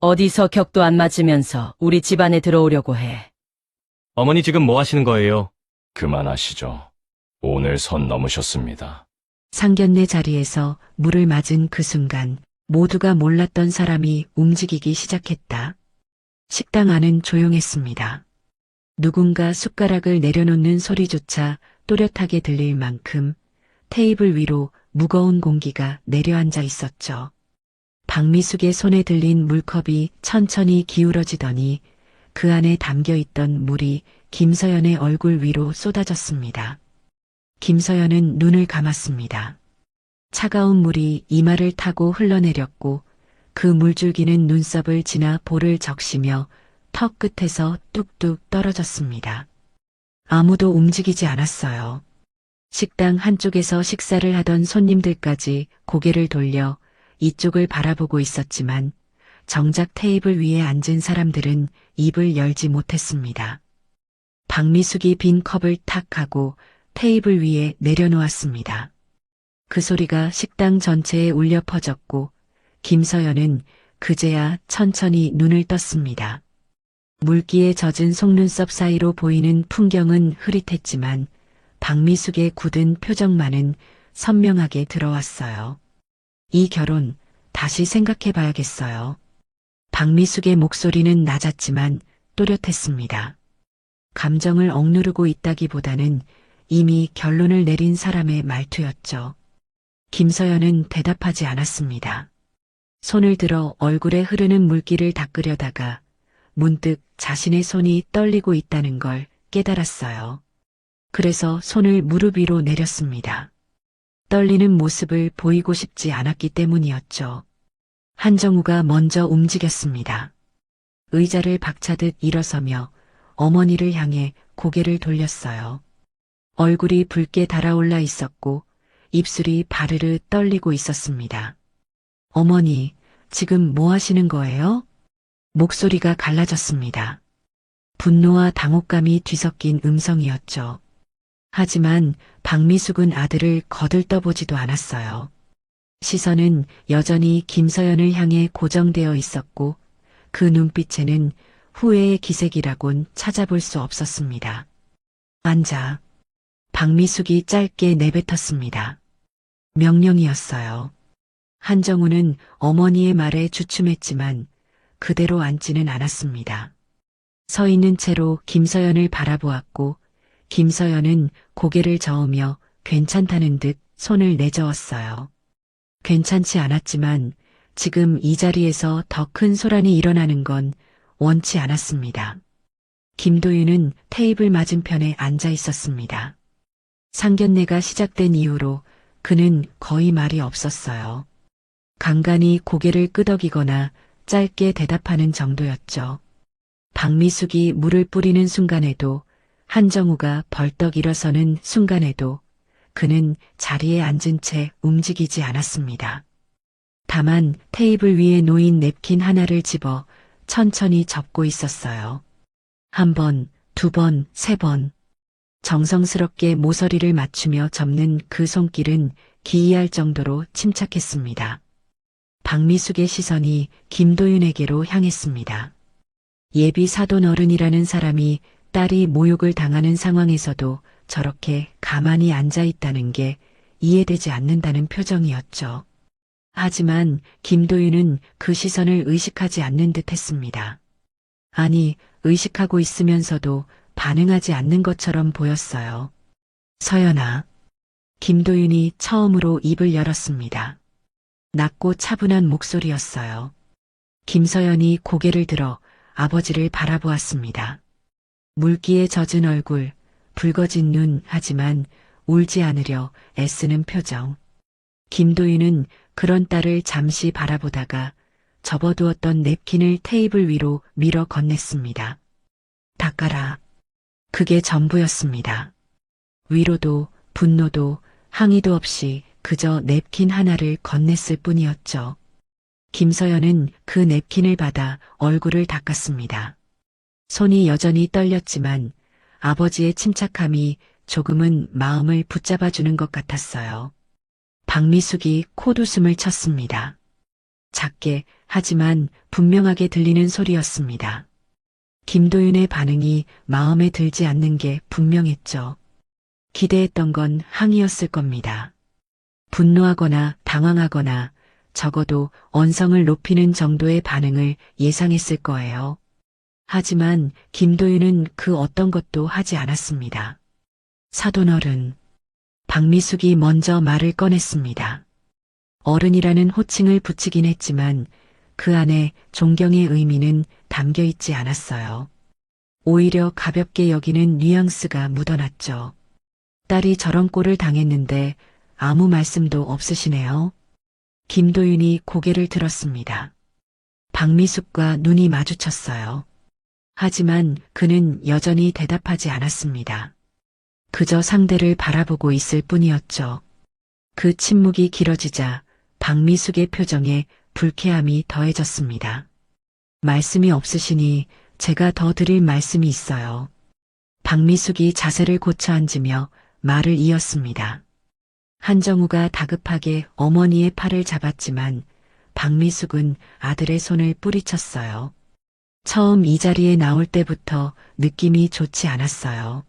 어디서 격도 안 맞으면서 우리 집안에 들어오려고 해. 어머니 지금 뭐 하시는 거예요? 그만하시죠. 오늘 선 넘으셨습니다. 상견례 자리에서 물을 맞은 그 순간 모두가 몰랐던 사람이 움직이기 시작했다. 식당 안은 조용했습니다. 누군가 숟가락을 내려놓는 소리조차 또렷하게 들릴 만큼 테이블 위로 무거운 공기가 내려앉아 있었죠. 박미숙의 손에 들린 물컵이 천천히 기울어지더니 그 안에 담겨있던 물이 김서연의 얼굴 위로 쏟아졌습니다. 김서연은 눈을 감았습니다. 차가운 물이 이마를 타고 흘러내렸고 그 물줄기는 눈썹을 지나 볼을 적시며 턱 끝에서 뚝뚝 떨어졌습니다. 아무도 움직이지 않았어요. 식당 한쪽에서 식사를 하던 손님들까지 고개를 돌려 이쪽을 바라보고 있었지만 정작 테이블 위에 앉은 사람들은 입을 열지 못했습니다. 박미숙이 빈 컵을 탁 하고 테이블 위에 내려놓았습니다. 그 소리가 식당 전체에 울려 퍼졌고 김서연은 그제야 천천히 눈을 떴습니다. 물기에 젖은 속눈썹 사이로 보이는 풍경은 흐릿했지만 박미숙의 굳은 표정만은 선명하게 들어왔어요. 이 결혼 다시 생각해 봐야겠어요. 박미숙의 목소리는 낮았지만 또렷했습니다. 감정을 억누르고 있다기보다는 이미 결론을 내린 사람의 말투였죠. 김서연은 대답하지 않았습니다. 손을 들어 얼굴에 흐르는 물기를 닦으려다가 문득 자신의 손이 떨리고 있다는 걸 깨달았어요. 그래서 손을 무릎 위로 내렸습니다. 떨리는 모습을 보이고 싶지 않았기 때문이었죠. 한정우가 먼저 움직였습니다. 의자를 박차듯 일어서며 어머니를 향해 고개를 돌렸어요. 얼굴이 붉게 달아올라 있었고 입술이 바르르 떨리고 있었습니다. 어머니, 지금 뭐 하시는 거예요? 목소리가 갈라졌습니다. 분노와 당혹감이 뒤섞인 음성이었죠. 하지만 박미숙은 아들을 거들떠보지도 않았어요. 시선은 여전히 김서연을 향해 고정되어 있었고 그 눈빛에는 후회의 기색이라곤 찾아볼 수 없었습니다. 앉아. 박미숙이 짧게 내뱉었습니다. 명령이었어요. 한정우는 어머니의 말에 주춤했지만 그대로 앉지는 않았습니다. 서 있는 채로 김서연을 바라보았고 김서연은 고개를 저으며 괜찮다는 듯 손을 내저었어요. 괜찮지 않았지만 지금 이 자리에서 더 큰 소란이 일어나는 건 원치 않았습니다. 김도윤은 테이블 맞은편에 앉아 있었습니다. 상견례가 시작된 이후로 그는 거의 말이 없었어요. 간간히 고개를 끄덕이거나 짧게 대답하는 정도였죠. 박미숙이 물을 뿌리는 순간에도 한정우가 벌떡 일어서는 순간에도 그는 자리에 앉은 채 움직이지 않았습니다. 다만 테이블 위에 놓인 냅킨 하나를 집어 천천히 접고 있었어요. 한 번, 두 번, 세 번. 정성스럽게 모서리를 맞추며 접는 그 손길은 기이할 정도로 침착했습니다. 박미숙의 시선이 김도윤에게로 향했습니다. 예비 사돈 어른이라는 사람이 딸이 모욕을 당하는 상황에서도 저렇게 가만히 앉아 있다는 게 이해되지 않는다는 표정이었죠. 하지만 김도윤은 그 시선을 의식하지 않는 듯 했습니다. 아니, 의식하고 있으면서도 반응하지 않는 것처럼 보였어요. 서연아. 김도윤이 처음으로 입을 열었습니다. 낮고 차분한 목소리였어요. 김서연이 고개를 들어 아버지를 바라보았습니다. 물기에 젖은 얼굴, 붉어진 눈 하지만 울지 않으려 애쓰는 표정. 김도윤은 그런 딸을 잠시 바라보다가 접어두었던 냅킨을 테이블 위로 밀어 건넸습니다. 닦아라. 그게 전부였습니다. 위로도 분노도 항의도 없이 그저 냅킨 하나를 건넸을 뿐이었죠. 김서연은 그 냅킨을 받아 얼굴을 닦았습니다. 손이 여전히 떨렸지만 아버지의 침착함이 조금은 마음을 붙잡아주는 것 같았어요. 박미숙이 콧웃음을 쳤습니다. 작게 하지만 분명하게 들리는 소리였습니다. 김도윤의 반응이 마음에 들지 않는 게 분명했죠. 기대했던 건 항의였을 겁니다. 분노하거나 당황하거나 적어도 언성을 높이는 정도의 반응을 예상했을 거예요. 하지만 김도윤은 그 어떤 것도 하지 않았습니다. 사돈어른. 박미숙이 먼저 말을 꺼냈습니다. 어른이라는 호칭을 붙이긴 했지만 그 안에 존경의 의미는 담겨 있지 않았어요. 오히려 가볍게 여기는 뉘앙스가 묻어났죠. 딸이 저런 꼴을 당했는데 아무 말씀도 없으시네요. 김도윤이 고개를 들었습니다. 박미숙과 눈이 마주쳤어요. 하지만 그는 여전히 대답하지 않았습니다. 그저 상대를 바라보고 있을 뿐이었죠. 그 침묵이 길어지자 박미숙의 표정에 불쾌함이 더해졌습니다. 말씀이 없으시니 제가 더 드릴 말씀이 있어요. 박미숙이 자세를 고쳐 앉으며 말을 이었습니다. 한정우가 다급하게 어머니의 팔을 잡았지만 박미숙은 아들의 손을 뿌리쳤어요. 처음 이 자리에 나올 때부터 느낌이 좋지 않았어요.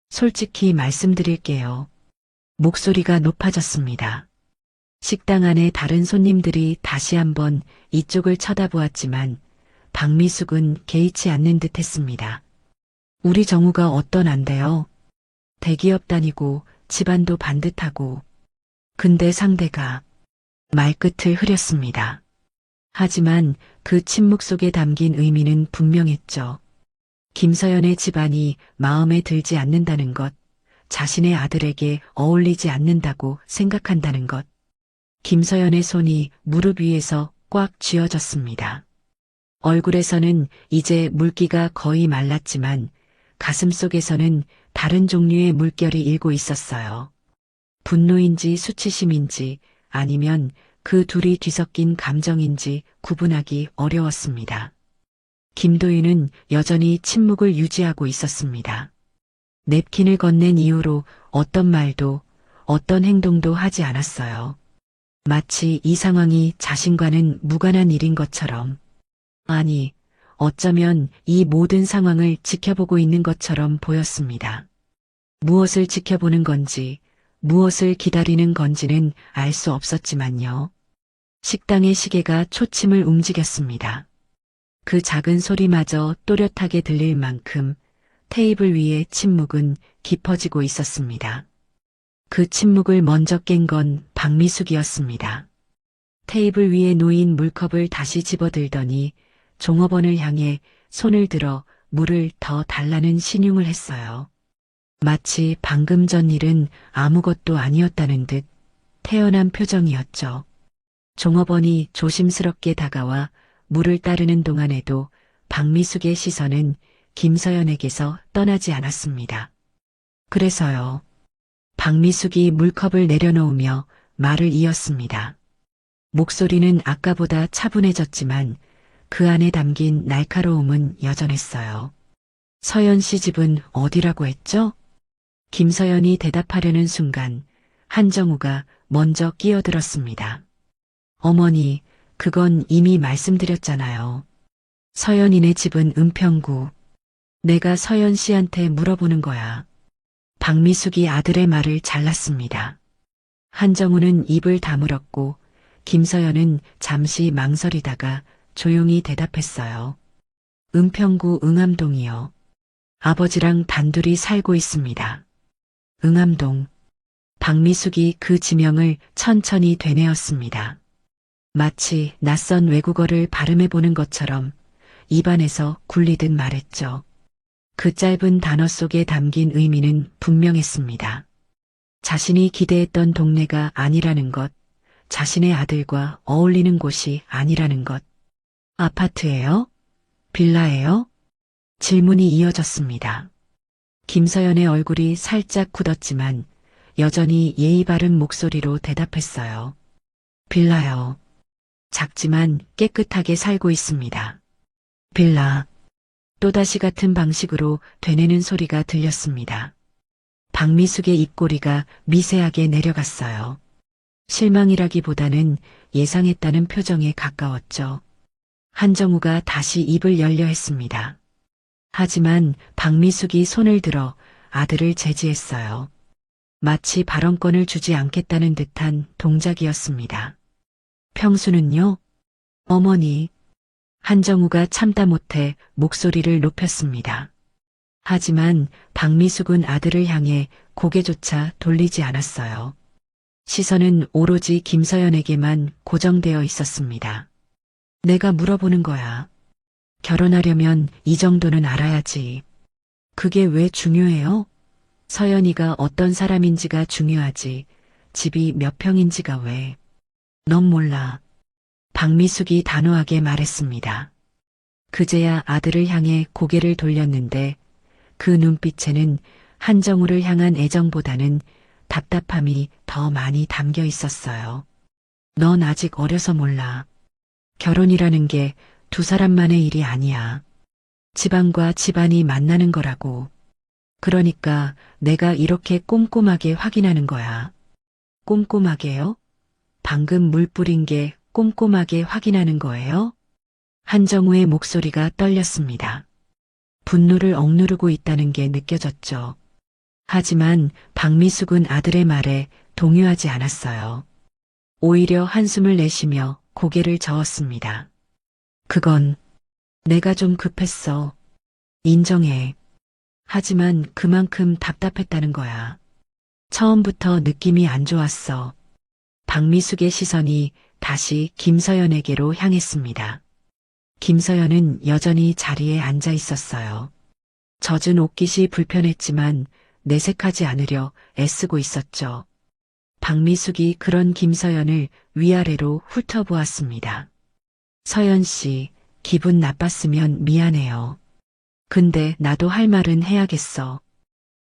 솔직히 말씀드릴게요. 목소리가 높아졌습니다. 식당 안에 다른 손님들이 다시 한번 이쪽을 쳐다보았지만 박미숙은 개의치 않는 듯 했습니다. 우리 정우가 어떤 안데요? 대기업 다니고 집안도 반듯하고. 근데 상대가 말끝을 흐렸습니다. 하지만 그 침묵 속에 담긴 의미는 분명했죠. 김서연의 집안이 마음에 들지 않는다는 것, 자신의 아들에게 어울리지 않는다고 생각한다는 것. 김서연의 손이 무릎 위에서 꽉 쥐어졌습니다. 얼굴에서는 이제 물기가 거의 말랐지만 가슴 속에서는 다른 종류의 물결이 일고 있었어요. 분노인지 수치심인지 아니면 그 둘이 뒤섞인 감정인지 구분하기 어려웠습니다. 김도윤은 여전히 침묵을 유지하고 있었습니다. 냅킨을 건넨 이후로 어떤 말도 어떤 행동도 하지 않았어요. 마치 이 상황이 자신과는 무관한 일인 것처럼. 아니, 어쩌면 이 모든 상황을 지켜보고 있는 것처럼 보였습니다. 무엇을 지켜보는 건지, 무엇을 기다리는 건지는 알 수 없었지만요. 식당의 시계가 초침을 움직였습니다. 그 작은 소리마저 또렷하게 들릴 만큼 테이블 위의 침묵은 깊어지고 있었습니다. 그 침묵을 먼저 깬 건 박미숙이었습니다. 테이블 위에 놓인 물컵을 다시 집어들더니 종업원을 향해 손을 들어 물을 더 달라는 신용을 했어요. 마치 방금 전 일은 아무것도 아니었다는 듯 태연한 표정이었죠. 종업원이 조심스럽게 다가와 물을 따르는 동안에도 박미숙의 시선은 김서연에게서 떠나지 않았습니다. 그래서요. 박미숙이 물컵을 내려놓으며 말을 이었습니다. 목소리는 아까보다 차분해졌지만 그 안에 담긴 날카로움은 여전했어요. 서연 씨 집은 어디라고 했죠? 김서연이 대답하려는 순간 한정우가 먼저 끼어들었습니다. 어머니, 그건 이미 말씀드렸잖아요. 서연이네 집은 은평구. 내가 서연 씨한테 물어보는 거야. 박미숙이 아들의 말을 잘랐습니다. 한정우는 입을 다물었고 김서연은 잠시 망설이다가 조용히 대답했어요. 은평구 응암동이요. 아버지랑 단둘이 살고 있습니다. 응암동. 박미숙이 그 지명을 천천히 되뇌었습니다. 마치 낯선 외국어를 발음해보는 것처럼 입안에서 굴리듯 말했죠. 그 짧은 단어 속에 담긴 의미는 분명했습니다. 자신이 기대했던 동네가 아니라는 것, 자신의 아들과 어울리는 곳이 아니라는 것. 아파트예요? 빌라예요? 질문이 이어졌습니다. 김서연의 얼굴이 살짝 굳었지만 여전히 예의 바른 목소리로 대답했어요. 빌라요. 작지만 깨끗하게 살고 있습니다. 빌라. 또다시 같은 방식으로 되뇌는 소리가 들렸습니다. 박미숙의 입꼬리가 미세하게 내려갔어요. 실망이라기보다는 예상했다는 표정에 가까웠죠. 한정우가 다시 입을 열려 했습니다. 하지만 박미숙이 손을 들어 아들을 제지했어요. 마치 발언권을 주지 않겠다는 듯한 동작이었습니다. 평수는요? 어머니. 한정우가 참다 못해 목소리를 높였습니다. 하지만 박미숙은 아들을 향해 고개조차 돌리지 않았어요. 시선은 오로지 김서연에게만 고정되어 있었습니다. 내가 물어보는 거야. 결혼하려면 이 정도는 알아야지. 그게 왜 중요해요? 서연이가 어떤 사람인지가 중요하지. 집이 몇 평인지가 왜. 넌 몰라. 박미숙이 단호하게 말했습니다. 그제야 아들을 향해 고개를 돌렸는데 그 눈빛에는 한정우를 향한 애정보다는 답답함이 더 많이 담겨 있었어요. 넌 아직 어려서 몰라. 결혼이라는 게 두 사람만의 일이 아니야. 집안과 집안이 만나는 거라고. 그러니까 내가 이렇게 꼼꼼하게 확인하는 거야. 꼼꼼하게요? 방금 물 뿌린 게 꼼꼼하게 확인하는 거예요? 한정우의 목소리가 떨렸습니다. 분노를 억누르고 있다는 게 느껴졌죠. 하지만 박미숙은 아들의 말에 동요하지 않았어요. 오히려 한숨을 내쉬며 고개를 저었습니다. 그건 내가 좀 급했어. 인정해. 하지만 그만큼 답답했다는 거야. 처음부터 느낌이 안 좋았어. 박미숙의 시선이 다시 김서연에게로 향했습니다. 김서연은 여전히 자리에 앉아 있었어요. 젖은 옷깃이 불편했지만 내색하지 않으려 애쓰고 있었죠. 박미숙이 그런 김서연을 위아래로 훑어보았습니다. 서연 씨, 기분 나빴으면 미안해요. 근데 나도 할 말은 해야겠어.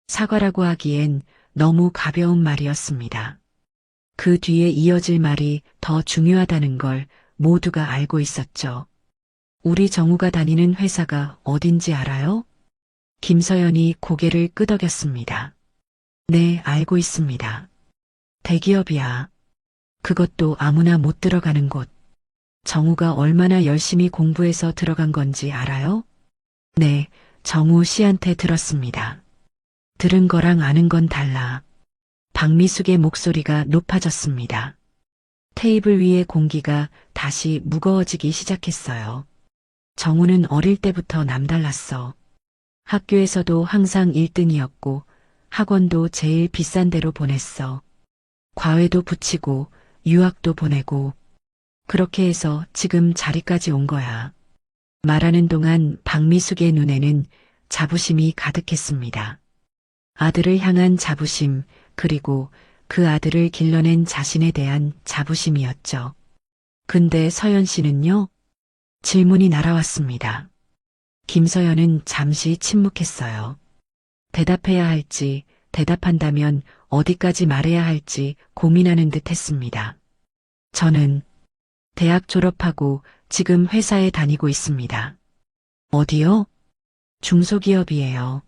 사과라고 하기엔 너무 가벼운 말이었습니다. 그 뒤에 이어질 말이 더 중요하다는 걸 모두가 알고 있었죠. 우리 정우가 다니는 회사가 어딘지 알아요? 김서연이 고개를 끄덕였습니다. 네, 알고 있습니다. 대기업이야. 그것도 아무나 못 들어가는 곳. 정우가 얼마나 열심히 공부해서 들어간 건지 알아요? 네, 정우 씨한테 들었습니다. 들은 거랑 아는 건 달라. 박미숙의 목소리가 높아졌습니다. 테이블 위의 공기가 다시 무거워지기 시작했어요. 정우는 어릴 때부터 남달랐어. 학교에서도 항상 1등이었고 학원도 제일 비싼 데로 보냈어. 과외도 붙이고 유학도 보내고 그렇게 해서 지금 자리까지 온 거야. 말하는 동안 박미숙의 눈에는 자부심이 가득했습니다. 아들을 향한 자부심, 그리고 그 아들을 길러낸 자신에 대한 자부심이었죠. 근데 서연 씨는요? 질문이 날아왔습니다. 김서연은 잠시 침묵했어요. 대답해야 할지, 대답한다면 어디까지 말해야 할지 고민하는 듯 했습니다. 저는 대학 졸업하고 지금 회사에 다니고 있습니다. 어디요? 중소기업이에요.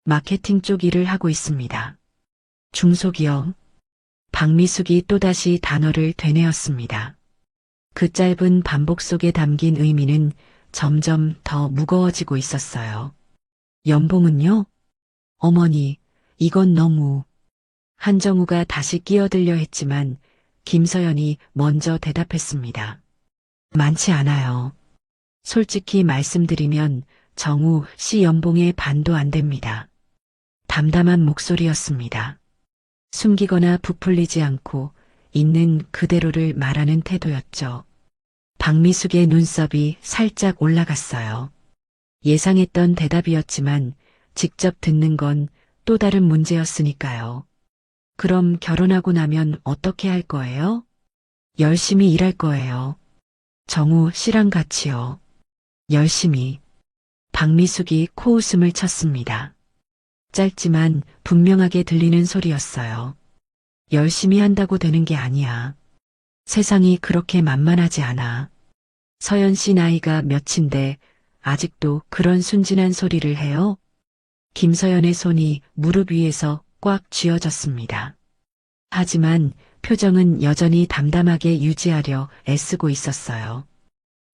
마케팅 쪽 일을 하고 있습니다. 중소기업. 박미숙이 또다시 단어를 되뇌었습니다. 그 짧은 반복 속에 담긴 의미는 점점 더 무거워지고 있었어요. 연봉은요? 어머니, 이건 너무. 한정우가 다시 끼어들려 했지만 김서연이 먼저 대답했습니다. 많지 않아요. 솔직히 말씀드리면 정우 씨 연봉의 반도 안 됩니다. 담담한 목소리였습니다. 숨기거나 부풀리지 않고 있는 그대로를 말하는 태도였죠. 박미숙의 눈썹이 살짝 올라갔어요. 예상했던 대답이었지만 직접 듣는 건 또 다른 문제였으니까요. 그럼 결혼하고 나면 어떻게 할 거예요? 열심히 일할 거예요. 정우 씨랑 같이요. 열심히. 박미숙이 코웃음을 쳤습니다. 짧지만 분명하게 들리는 소리였어요. 열심히 한다고 되는 게 아니야. 세상이 그렇게 만만하지 않아. 서연 씨 나이가 몇인데 아직도 그런 순진한 소리를 해요? 김서연의 손이 무릎 위에서 꽉 쥐어졌습니다. 하지만 표정은 여전히 담담하게 유지하려 애쓰고 있었어요.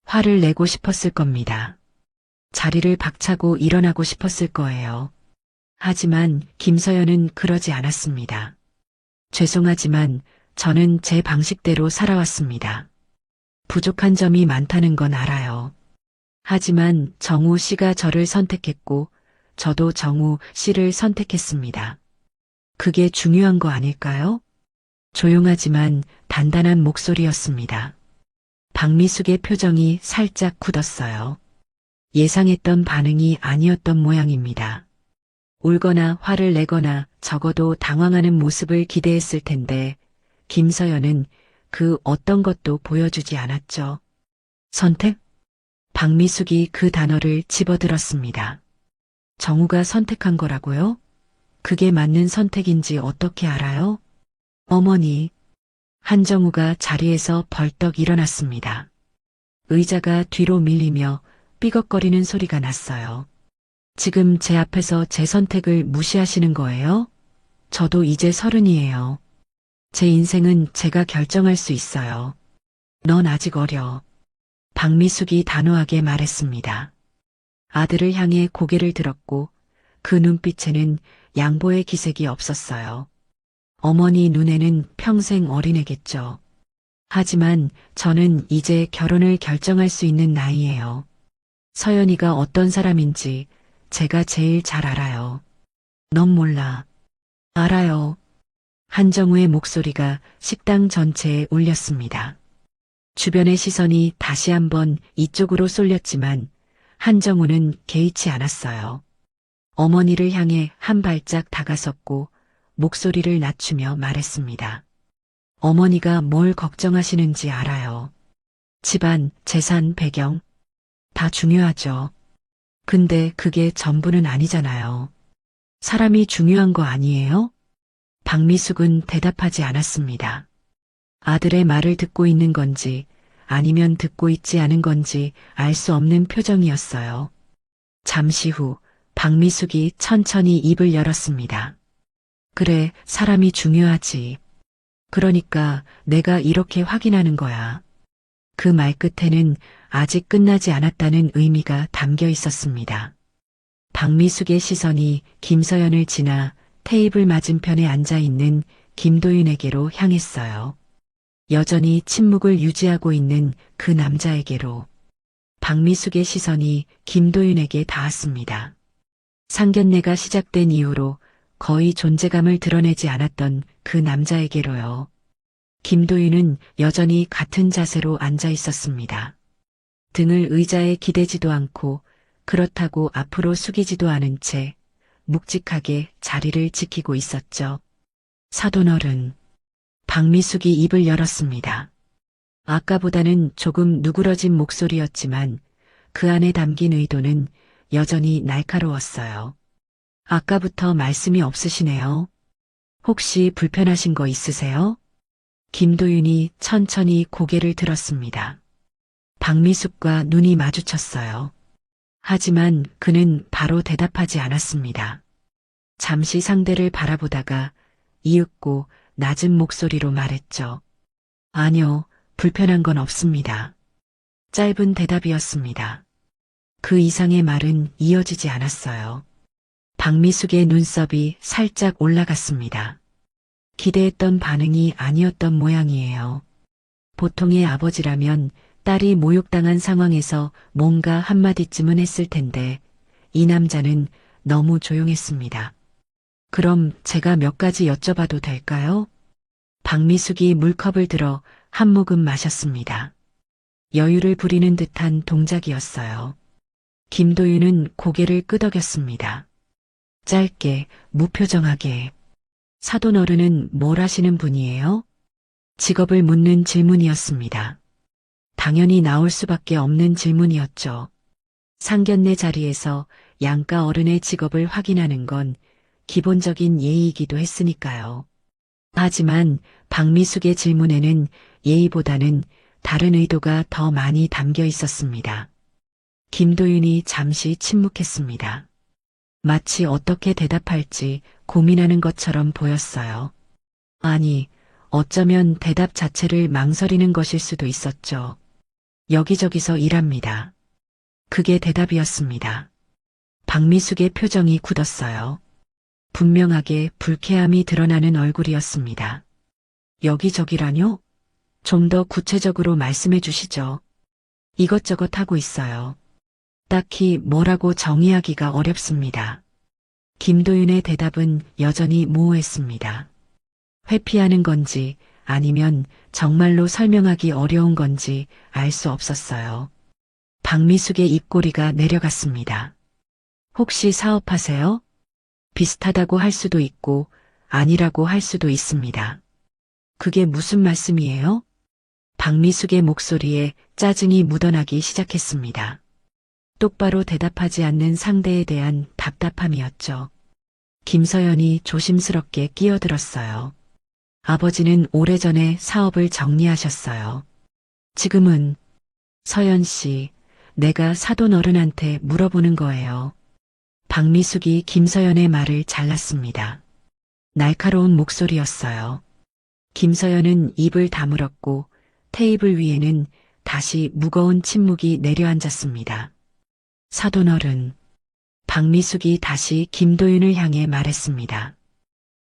화를 내고 싶었을 겁니다. 자리를 박차고 일어나고 싶었을 거예요. 하지만 김서연은 그러지 않았습니다. 죄송하지만 저는 제 방식대로 살아왔습니다. 부족한 점이 많다는 건 알아요. 하지만 정우 씨가 저를 선택했고 저도 정우 씨를 선택했습니다. 그게 중요한 거 아닐까요? 조용하지만 단단한 목소리였습니다. 박미숙의 표정이 살짝 굳었어요. 예상했던 반응이 아니었던 모양입니다. 울거나 화를 내거나 적어도 당황하는 모습을 기대했을 텐데 김서연은 그 어떤 것도 보여주지 않았죠. 선택? 박미숙이 그 단어를 집어들었습니다. 정우가 선택한 거라고요? 그게 맞는 선택인지 어떻게 알아요? 어머니. 한정우가 자리에서 벌떡 일어났습니다. 의자가 뒤로 밀리며 삐걱거리는 소리가 났어요. 지금 제 앞에서 제 선택을 무시하시는 거예요? 저도 이제 30이에요. 제 인생은 제가 결정할 수 있어요. 넌 아직 어려. 박미숙이 단호하게 말했습니다. 아들을 향해 고개를 들었고 그 눈빛에는 양보의 기색이 없었어요. 어머니 눈에는 평생 어린애겠죠. 하지만 저는 이제 결혼을 결정할 수 있는 나이예요. 서연이가 어떤 사람인지 제가 제일 잘 알아요. 넌 몰라. 알아요. 한정우의 목소리가 식당 전체에 울렸습니다. 주변의 시선이 다시 한번 이쪽으로 쏠렸지만 한정우는 개의치 않았어요. 어머니를 향해 한 발짝 다가섰고 목소리를 낮추며 말했습니다. 어머니가 뭘 걱정하시는지 알아요. 집안, 재산, 배경 다 중요하죠. 근데 그게 전부는 아니잖아요. 사람이 중요한 거 아니에요? 박미숙은 대답하지 않았습니다. 아들의 말을 듣고 있는 건지 아니면 듣고 있지 않은 건지 알 수 없는 표정이었어요. 잠시 후 박미숙이 천천히 입을 열었습니다. 그래, 사람이 중요하지. 그러니까 내가 이렇게 확인하는 거야. 그 말 끝에는 아직 끝나지 않았다는 의미가 담겨 있었습니다. 박미숙의 시선이 김서연을 지나 테이블 맞은편에 앉아 있는 김도윤에게로 향했어요. 여전히 침묵을 유지하고 있는 그 남자에게로. 박미숙의 시선이 김도윤에게 닿았습니다. 상견례가 시작된 이후로 거의 존재감을 드러내지 않았던 그 남자에게로요. 김도윤은 여전히 같은 자세로 앉아 있었습니다. 등을 의자에 기대지도 않고 그렇다고 앞으로 숙이지도 않은 채 묵직하게 자리를 지키고 있었죠. 사돈어른. 박미숙이 입을 열었습니다. 아까보다는 조금 누그러진 목소리였지만 그 안에 담긴 의도는 여전히 날카로웠어요. 아까부터 말씀이 없으시네요. 혹시 불편하신 거 있으세요? 김도윤이 천천히 고개를 들었습니다. 박미숙과 눈이 마주쳤어요. 하지만 그는 바로 대답하지 않았습니다. 잠시 상대를 바라보다가 이윽고 낮은 목소리로 말했죠. 아니요, 불편한 건 없습니다. 짧은 대답이었습니다. 그 이상의 말은 이어지지 않았어요. 박미숙의 눈썹이 살짝 올라갔습니다. 기대했던 반응이 아니었던 모양이에요. 보통의 아버지라면 딸이 모욕당한 상황에서 뭔가 한마디쯤은 했을 텐데 이 남자는 너무 조용했습니다. 그럼 제가 몇 가지 여쭤봐도 될까요? 박미숙이 물컵을 들어 한 모금 마셨습니다. 여유를 부리는 듯한 동작이었어요. 김도윤은 고개를 끄덕였습니다. 짧게, 무표정하게. 사돈어른은 뭘 하시는 분이에요? 직업을 묻는 질문이었습니다. 당연히 나올 수밖에 없는 질문이었죠. 상견례 자리에서 양가 어른의 직업을 확인하는 건 기본적인 예의이기도 했으니까요. 하지만 박미숙의 질문에는 예의보다는 다른 의도가 더 많이 담겨 있었습니다. 김도윤이 잠시 침묵했습니다. 마치 어떻게 대답할지 고민하는 것처럼 보였어요. 아니, 어쩌면 대답 자체를 망설이는 것일 수도 있었죠. 여기저기서 일합니다. 그게 대답이었습니다. 박미숙의 표정이 굳었어요. 분명하게 불쾌함이 드러나는 얼굴이었습니다. 여기저기라뇨? 좀 더 구체적으로 말씀해 주시죠. 이것저것 하고 있어요. 딱히 뭐라고 정의하기가 어렵습니다. 김도윤의 대답은 여전히 모호했습니다. 회피하는 건지 아니면 정말로 설명하기 어려운 건지 알 수 없었어요. 박미숙의 입꼬리가 내려갔습니다. 혹시 사업하세요? 비슷하다고 할 수도 있고 아니라고 할 수도 있습니다. 그게 무슨 말씀이에요? 박미숙의 목소리에 짜증이 묻어나기 시작했습니다. 똑바로 대답하지 않는 상대에 대한 답답함이었죠. 김서연이 조심스럽게 끼어들었어요. 아버지는 오래전에 사업을 정리하셨어요. 지금은 서연 씨, 내가 사돈 어른한테 물어보는 거예요. 박미숙이 김서연의 말을 잘랐습니다. 날카로운 목소리였어요. 김서연은 입을 다물었고 테이블 위에는 다시 무거운 침묵이 내려앉았습니다. 사돈 어른. 박미숙이 다시 김도윤을 향해 말했습니다.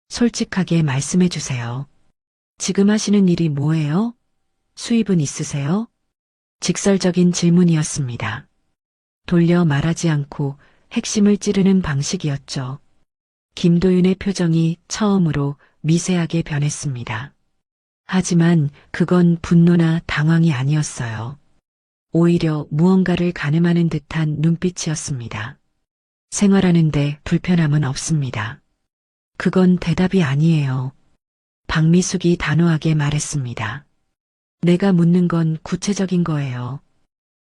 솔직하게 말씀해 주세요. 지금 하시는 일이 뭐예요? 수입은 있으세요? 직설적인 질문이었습니다. 돌려 말하지 않고 핵심을 찌르는 방식이었죠. 김도윤의 표정이 처음으로 미세하게 변했습니다. 하지만 그건 분노나 당황이 아니었어요. 오히려 무언가를 가늠하는 듯한 눈빛이었습니다. 생활하는데 불편함은 없습니다. 그건 대답이 아니에요. 박미숙이 단호하게 말했습니다. 내가 묻는 건 구체적인 거예요.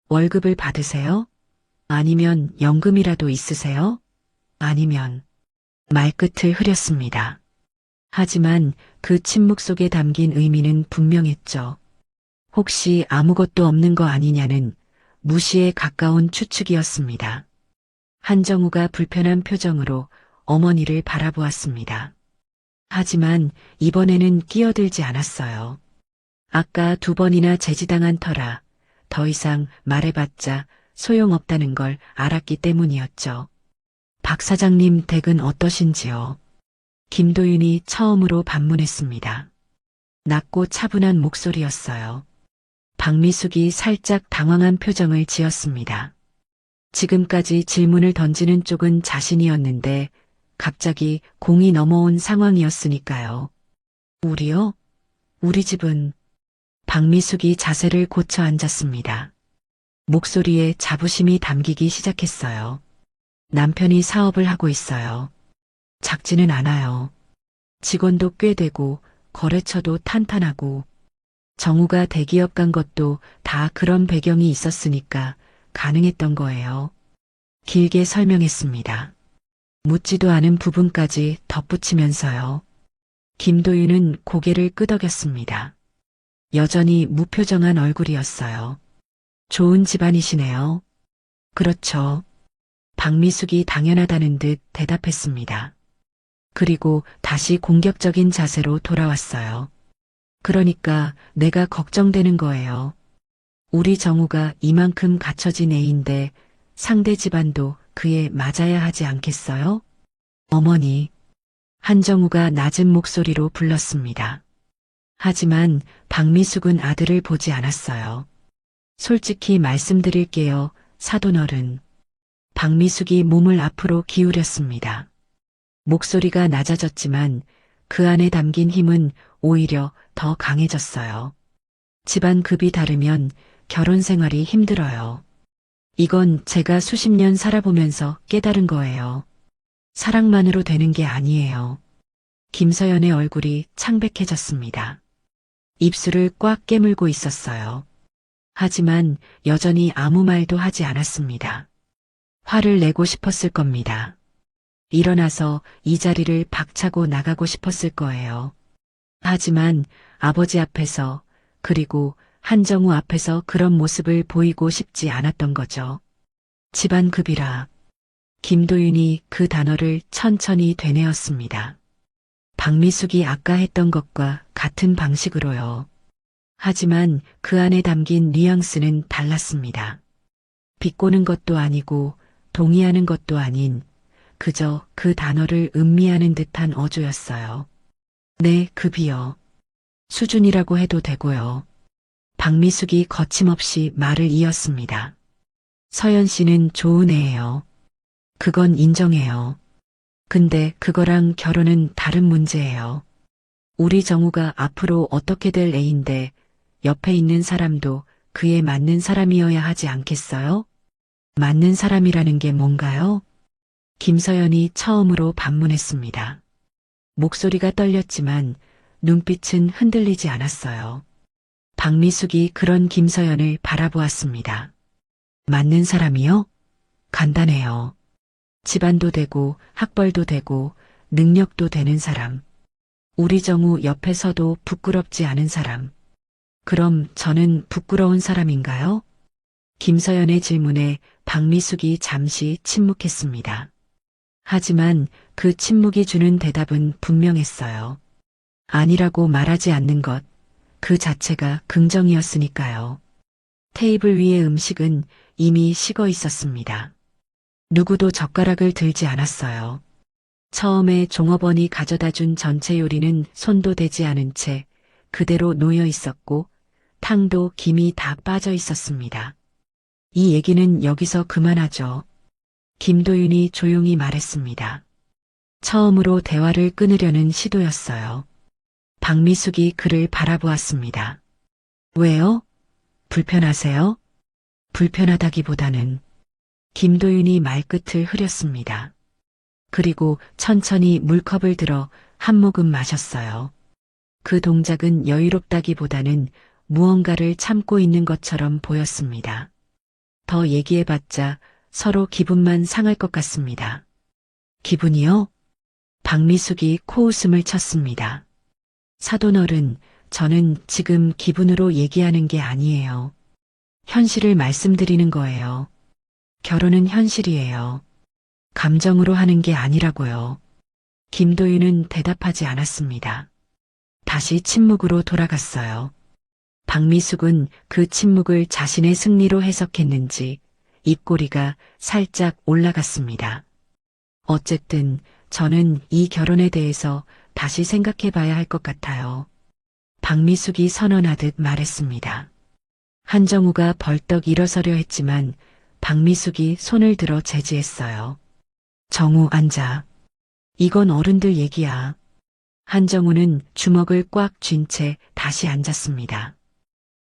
월급을 받으세요? 아니면 연금이라도 있으세요? 아니면 말끝을 흐렸습니다. 하지만 그 침묵 속에 담긴 의미는 분명했죠. 혹시 아무것도 없는 거 아니냐는 무시에 가까운 추측이었습니다. 한정우가 불편한 표정으로 어머니를 바라보았습니다. 하지만 이번에는 끼어들지 않았어요. 아까 2번이나 제지당한 터라 더 이상 말해봤자 소용없다는 걸 알았기 때문이었죠. 박 사장님 댁은 어떠신지요? 김도윤이 처음으로 반문했습니다. 낮고 차분한 목소리였어요. 박미숙이 살짝 당황한 표정을 지었습니다. 지금까지 질문을 던지는 쪽은 자신이었는데 갑자기 공이 넘어온 상황이었으니까요. 우리요? 우리 집은 박미숙이 자세를 고쳐 앉았습니다. 목소리에 자부심이 담기기 시작했어요. 남편이 사업을 하고 있어요. 작지는 않아요. 직원도 꽤 되고 거래처도 탄탄하고 정우가 대기업 간 것도 다 그런 배경이 있었으니까 가능했던 거예요. 길게 설명했습니다. 묻지도 않은 부분까지 덧붙이면서요. 김도윤은 고개를 끄덕였습니다. 여전히 무표정한 얼굴이었어요. 좋은 집안이시네요. 그렇죠. 박미숙이 당연하다는 듯 대답했습니다. 그리고 다시 공격적인 자세로 돌아왔어요. 그러니까 내가 걱정되는 거예요. 우리 정우가 이만큼 갖춰진 애인데 상대 집안도 그에 맞아야 하지 않겠어요? 어머니. 한정우가 낮은 목소리로 불렀습니다. 하지만 박미숙은 아들을 보지 않았어요. 솔직히 말씀드릴게요, 사돈어른. 박미숙이 몸을 앞으로 기울였습니다. 목소리가 낮아졌지만 그 안에 담긴 힘은 오히려 더 강해졌어요. 집안 급이 다르면 결혼 생활이 힘들어요. 이건 제가 수십 년 살아보면서 깨달은 거예요. 사랑만으로 되는 게 아니에요. 김서연의 얼굴이 창백해졌습니다. 입술을 꽉 깨물고 있었어요. 하지만 여전히 아무 말도 하지 않았습니다. 화를 내고 싶었을 겁니다. 일어나서 이 자리를 박차고 나가고 싶었을 거예요. 하지만 아버지 앞에서 그리고 한정우 앞에서 그런 모습을 보이고 싶지 않았던 거죠. 집안급이라. 김도윤이 그 단어를 천천히 되뇌었습니다. 박미숙이 아까 했던 것과 같은 방식으로요. 하지만 그 안에 담긴 뉘앙스는 달랐습니다. 비꼬는 것도 아니고 동의하는 것도 아닌 그저 그 단어를 음미하는 듯한 어조였어요. 네, 급이요. 수준이라고 해도 되고요. 박미숙이 거침없이 말을 이었습니다. 서연 씨는 좋은 애예요. 그건 인정해요. 근데 그거랑 결혼은 다른 문제예요. 우리 정우가 앞으로 어떻게 될 애인데 옆에 있는 사람도 그에 맞는 사람이어야 하지 않겠어요? 맞는 사람이라는 게 뭔가요? 김서연이 처음으로 반문했습니다. 목소리가 떨렸지만 눈빛은 흔들리지 않았어요. 박미숙이 그런 김서연을 바라보았습니다. 맞는 사람이요? 간단해요. 집안도 되고 학벌도 되고 능력도 되는 사람. 우리 정우 옆에서도 부끄럽지 않은 사람. 그럼 저는 부끄러운 사람인가요? 김서연의 질문에 박미숙이 잠시 침묵했습니다. 하지만 그 침묵이 주는 대답은 분명했어요. 아니라고 말하지 않는 것, 그 자체가 긍정이었으니까요. 테이블 위의 음식은 이미 식어 있었습니다. 누구도 젓가락을 들지 않았어요. 처음에 종업원이 가져다 준 전체 요리는 손도 대지 않은 채 그대로 놓여 있었고 탕도 김이 다 빠져 있었습니다. 이 얘기는 여기서 그만하죠. 김도윤이 조용히 말했습니다. 처음으로 대화를 끊으려는 시도였어요. 박미숙이 그를 바라보았습니다. 왜요? 불편하세요? 불편하다기보다는 김도윤이 말끝을 흐렸습니다. 그리고 천천히 물컵을 들어 한 모금 마셨어요. 그 동작은 여유롭다기보다는 무언가를 참고 있는 것처럼 보였습니다. 더 얘기해봤자 서로 기분만 상할 것 같습니다. 기분이요? 박미숙이 코웃음을 쳤습니다. 사돈어른, 저는 지금 기분으로 얘기하는 게 아니에요. 현실을 말씀드리는 거예요. 결혼은 현실이에요. 감정으로 하는 게 아니라고요. 김도윤은 대답하지 않았습니다. 다시 침묵으로 돌아갔어요. 박미숙은 그 침묵을 자신의 승리로 해석했는지 입꼬리가 살짝 올라갔습니다. 어쨌든 저는 이 결혼에 대해서 다시 생각해 봐야 할 것 같아요. 박미숙이 선언하듯 말했습니다. 한정우가 벌떡 일어서려 했지만 박미숙이 손을 들어 제지했어요. 정우 앉아. 이건 어른들 얘기야. 한정우는 주먹을 꽉 쥔 채 다시 앉았습니다.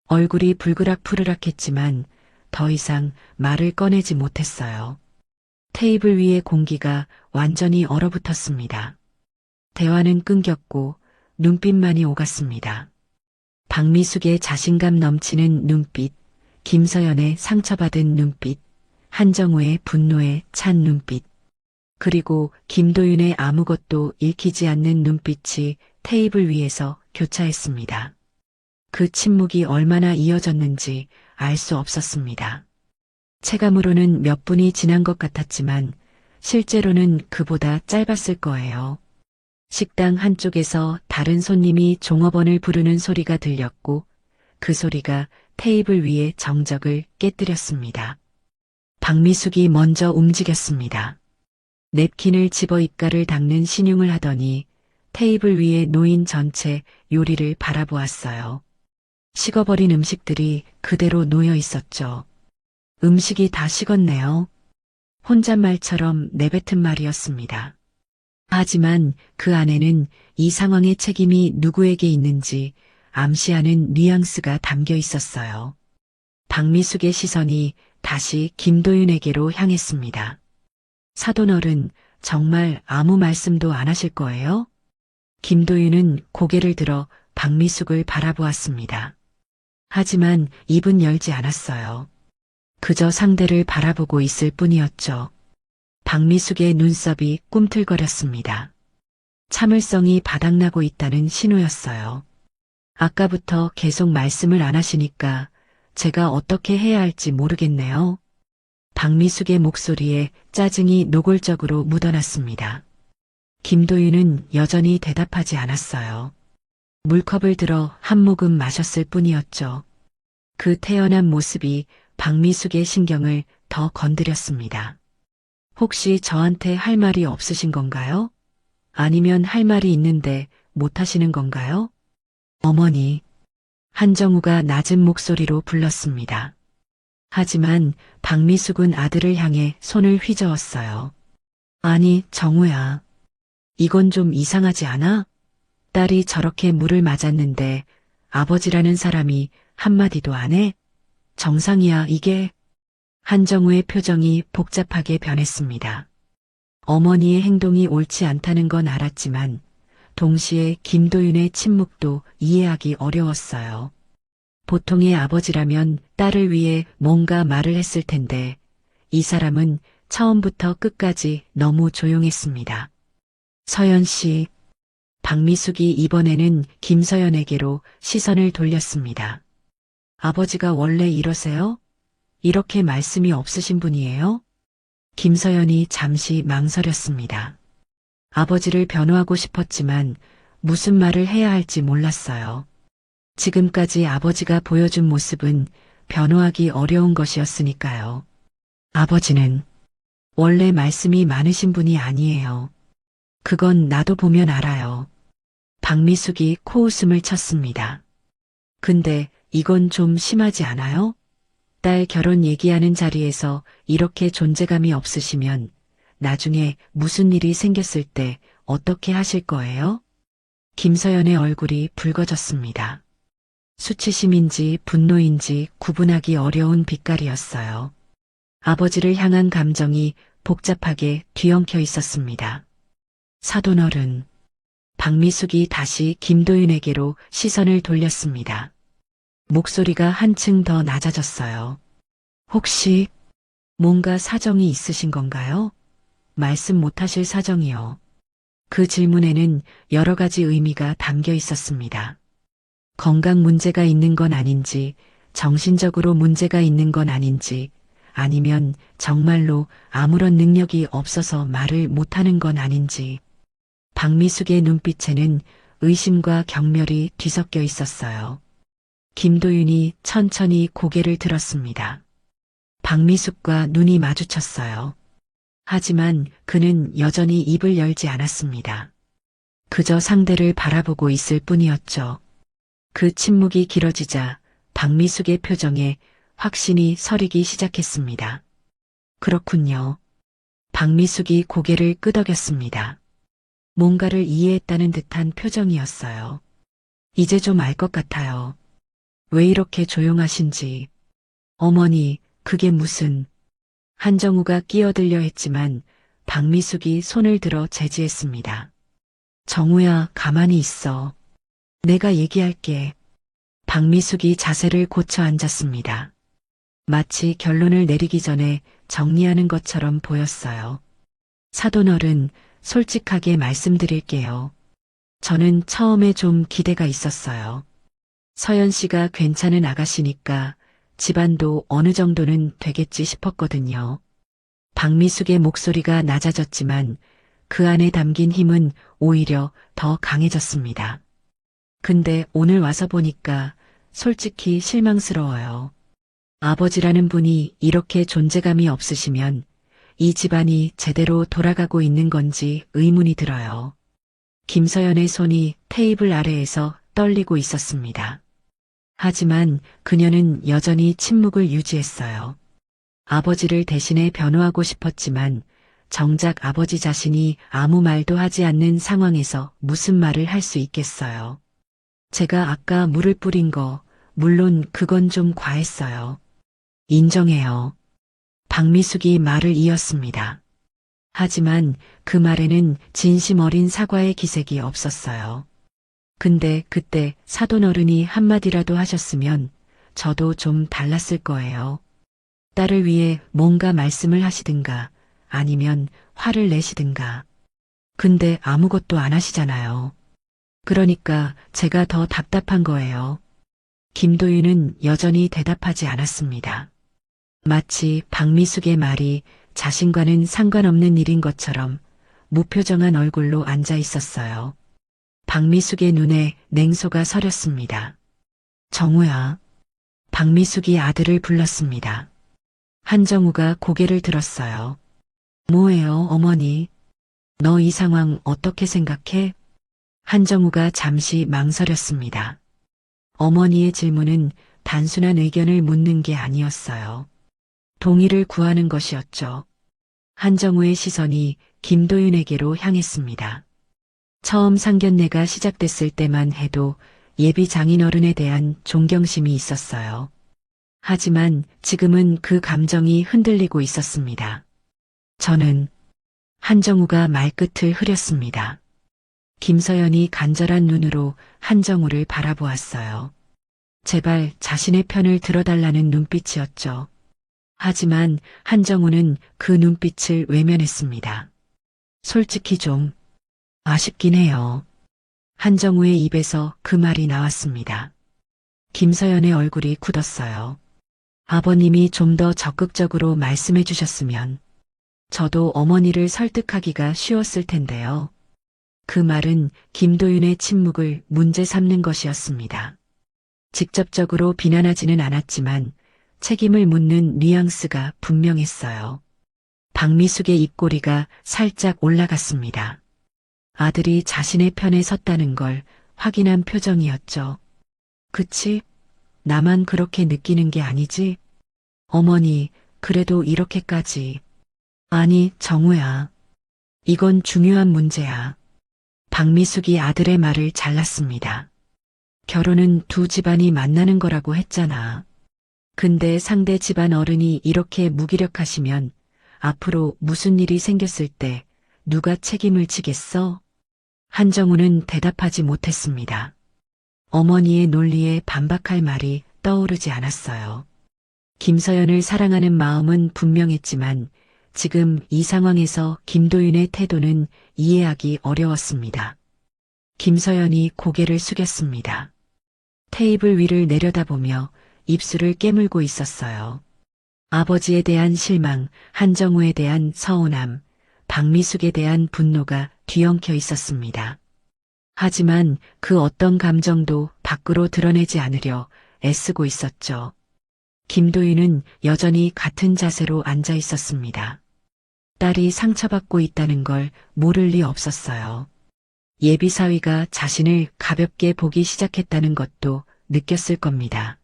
얼굴이 불그락푸르락했지만 더 이상 말을 꺼내지 못했어요. 테이블 위의 공기가 완전히 얼어붙었습니다. 대화는 끊겼고 눈빛만이 오갔습니다. 박미숙의 자신감 넘치는 눈빛, 김서연의 상처받은 눈빛, 한정우의 분노에 찬 눈빛, 그리고 김도윤의 아무것도 읽히지 않는 눈빛이 테이블 위에서 교차했습니다. 그 침묵이 얼마나 이어졌는지 알 수 없었습니다. 체감으로는 몇 분이 지난 것 같았지만 실제로는 그보다 짧았을 거예요. 식당 한쪽에서 다른 손님이 종업원을 부르는 소리가 들렸고 그 소리가 테이블 위의 정적을 깨뜨렸습니다. 박미숙이 먼저 움직였습니다. 냅킨을 집어 입가를 닦는 신용을 하더니 테이블 위에 놓인 전체 요리를 바라보았어요. 식어버린 음식들이 그대로 놓여 있었죠. 음식이 다 식었네요. 혼잣말처럼 내뱉은 말이었습니다. 하지만 그 안에는 이 상황의 책임이 누구에게 있는지 암시하는 뉘앙스가 담겨 있었어요. 박미숙의 시선이 다시 김도윤에게로 향했습니다. 사돈어른, 정말 아무 말씀도 안 하실 거예요? 김도윤은 고개를 들어 박미숙을 바라보았습니다. 하지만 입은 열지 않았어요. 그저 상대를 바라보고 있을 뿐이었죠. 박미숙의 눈썹이 꿈틀거렸습니다. 참을성이 바닥나고 있다는 신호였어요. 아까부터 계속 말씀을 안 하시니까 제가 어떻게 해야 할지 모르겠네요. 박미숙의 목소리에 짜증이 노골적으로 묻어났습니다. 김도윤은 여전히 대답하지 않았어요. 물컵을 들어 한 모금 마셨을 뿐이었죠. 그 태연한 모습이 박미숙의 신경을 더 건드렸습니다. 혹시 저한테 할 말이 없으신 건가요? 아니면 할 말이 있는데 못 하시는 건가요? 어머니. 한정우가 낮은 목소리로 불렀습니다. 하지만 박미숙은 아들을 향해 손을 휘저었어요. 아니, 정우야. 이건 좀 이상하지 않아? 딸이 저렇게 물을 맞았는데 아버지라는 사람이 한마디도 안 해? 정상이야, 이게. 한정우의 표정이 복잡하게 변했습니다. 어머니의 행동이 옳지 않다는 건 알았지만 동시에 김도윤의 침묵도 이해하기 어려웠어요. 보통의 아버지라면 딸을 위해 뭔가 말을 했을 텐데 이 사람은 처음부터 끝까지 너무 조용했습니다. 서연 씨. 박미숙이 이번에는 김서연에게로 시선을 돌렸습니다. 아버지가 원래 이러세요? 이렇게 말씀이 없으신 분이에요? 김서연이 잠시 망설였습니다. 아버지를 변호하고 싶었지만 무슨 말을 해야 할지 몰랐어요. 지금까지 아버지가 보여준 모습은 변호하기 어려운 것이었으니까요. 아버지는 원래 말씀이 많으신 분이 아니에요. 그건 나도 보면 알아요. 박미숙이 코웃음을 쳤습니다. 근데 이건 좀 심하지 않아요? 딸 결혼 얘기하는 자리에서 이렇게 존재감이 없으시면 나중에 무슨 일이 생겼을 때 어떻게 하실 거예요? 김서연의 얼굴이 붉어졌습니다. 수치심인지 분노인지 구분하기 어려운 빛깔이었어요. 아버지를 향한 감정이 복잡하게 뒤엉켜 있었습니다. 사돈어른. 박미숙이 다시 김도윤에게로 시선을 돌렸습니다. 목소리가 한층 더 낮아졌어요. 혹시 뭔가 사정이 있으신 건가요? 말씀 못하실 사정이요. 그 질문에는 여러 가지 의미가 담겨 있었습니다. 건강 문제가 있는 건 아닌지, 정신적으로 문제가 있는 건 아닌지, 아니면 정말로 아무런 능력이 없어서 말을 못하는 건 아닌지. 박미숙의 눈빛에는 의심과 경멸이 뒤섞여 있었어요. 김도윤이 천천히 고개를 들었습니다. 박미숙과 눈이 마주쳤어요. 하지만 그는 여전히 입을 열지 않았습니다. 그저 상대를 바라보고 있을 뿐이었죠. 그 침묵이 길어지자 박미숙의 표정에 확신이 서리기 시작했습니다. 그렇군요. 박미숙이 고개를 끄덕였습니다. 뭔가를 이해했다는 듯한 표정이었어요. 이제 좀 알 것 같아요. 왜 이렇게 조용하신지. 어머니, 그게 무슨... 한정우가 끼어들려 했지만 박미숙이 손을 들어 제지했습니다. 정우야, 가만히 있어. 내가 얘기할게. 박미숙이 자세를 고쳐 앉았습니다. 마치 결론을 내리기 전에 정리하는 것처럼 보였어요. 사돈어른, 솔직하게 말씀드릴게요. 저는 처음에 좀 기대가 있었어요. 서연 씨가 괜찮은 아가씨니까 집안도 어느 정도는 되겠지 싶었거든요. 박미숙의 목소리가 낮아졌지만 그 안에 담긴 힘은 오히려 더 강해졌습니다. 근데 오늘 와서 보니까 솔직히 실망스러워요. 아버지라는 분이 이렇게 존재감이 없으시면 이 집안이 제대로 돌아가고 있는 건지 의문이 들어요. 김서연의 손이 테이블 아래에서 떨리고 있었습니다. 하지만 그녀는 여전히 침묵을 유지했어요. 아버지를 대신해 변호하고 싶었지만 정작 아버지 자신이 아무 말도 하지 않는 상황에서 무슨 말을 할 수 있겠어요. 제가 아까 물을 뿌린 거, 물론 그건 좀 과했어요. 인정해요. 박미숙이 말을 이었습니다. 하지만 그 말에는 진심 어린 사과의 기색이 없었어요. 근데 그때 사돈어른이 한마디라도 하셨으면 저도 좀 달랐을 거예요. 딸을 위해 뭔가 말씀을 하시든가 아니면 화를 내시든가. 근데 아무것도 안 하시잖아요. 그러니까 제가 더 답답한 거예요. 김도윤은 여전히 대답하지 않았습니다. 마치 박미숙의 말이 자신과는 상관없는 일인 것처럼 무표정한 얼굴로 앉아 있었어요. 박미숙의 눈에 냉소가 서렸습니다. 정우야. 박미숙이 아들을 불렀습니다. 한정우가 고개를 들었어요. 뭐예요, 어머니? 너 이 상황 어떻게 생각해? 한정우가 잠시 망설였습니다. 어머니의 질문은 단순한 의견을 묻는 게 아니었어요. 동의를 구하는 것이었죠. 한정우의 시선이 김도윤에게로 향했습니다. 처음 상견례가 시작됐을 때만 해도 예비 장인어른에 대한 존경심이 있었어요. 하지만 지금은 그 감정이 흔들리고 있었습니다. 저는 한정우가 말끝을 흐렸습니다. 김서연이 간절한 눈으로 한정우를 바라보았어요. 제발 자신의 편을 들어달라는 눈빛이었죠. 하지만 한정우는 그 눈빛을 외면했습니다. 솔직히 좀 아쉽긴 해요. 한정우의 입에서 그 말이 나왔습니다. 김서연의 얼굴이 굳었어요. 아버님이 좀 더 적극적으로 말씀해 주셨으면 저도 어머니를 설득하기가 쉬웠을 텐데요. 그 말은 김도윤의 침묵을 문제 삼는 것이었습니다. 직접적으로 비난하지는 않았지만 책임을 묻는 뉘앙스가 분명했어요. 박미숙의 입꼬리가 살짝 올라갔습니다. 아들이 자신의 편에 섰다는 걸 확인한 표정이었죠. 그치? 나만 그렇게 느끼는 게 아니지? 어머니, 그래도 이렇게까지. 아니, 정우야. 이건 중요한 문제야. 박미숙이 아들의 말을 잘랐습니다. 결혼은 두 집안이 만나는 거라고 했잖아. 근데 상대 집안 어른이 이렇게 무기력하시면 앞으로 무슨 일이 생겼을 때 누가 책임을 지겠어? 한정우는 대답하지 못했습니다. 어머니의 논리에 반박할 말이 떠오르지 않았어요. 김서연을 사랑하는 마음은 분명했지만 지금 이 상황에서 김도윤의 태도는 이해하기 어려웠습니다. 김서연이 고개를 숙였습니다. 테이블 위를 내려다보며 입술을 깨물고 있었어요. 아버지에 대한 실망, 한정우에 대한 서운함, 박미숙에 대한 분노가 뒤엉켜 있었습니다. 하지만 그 어떤 감정도 밖으로 드러내지 않으려 애쓰고 있었죠. 김도윤은 여전히 같은 자세로 앉아 있었습니다. 딸이 상처받고 있다는 걸 모를 리 없었어요. 예비사위가 자신을 가볍게 보기 시작했다는 것도 느꼈을 겁니다.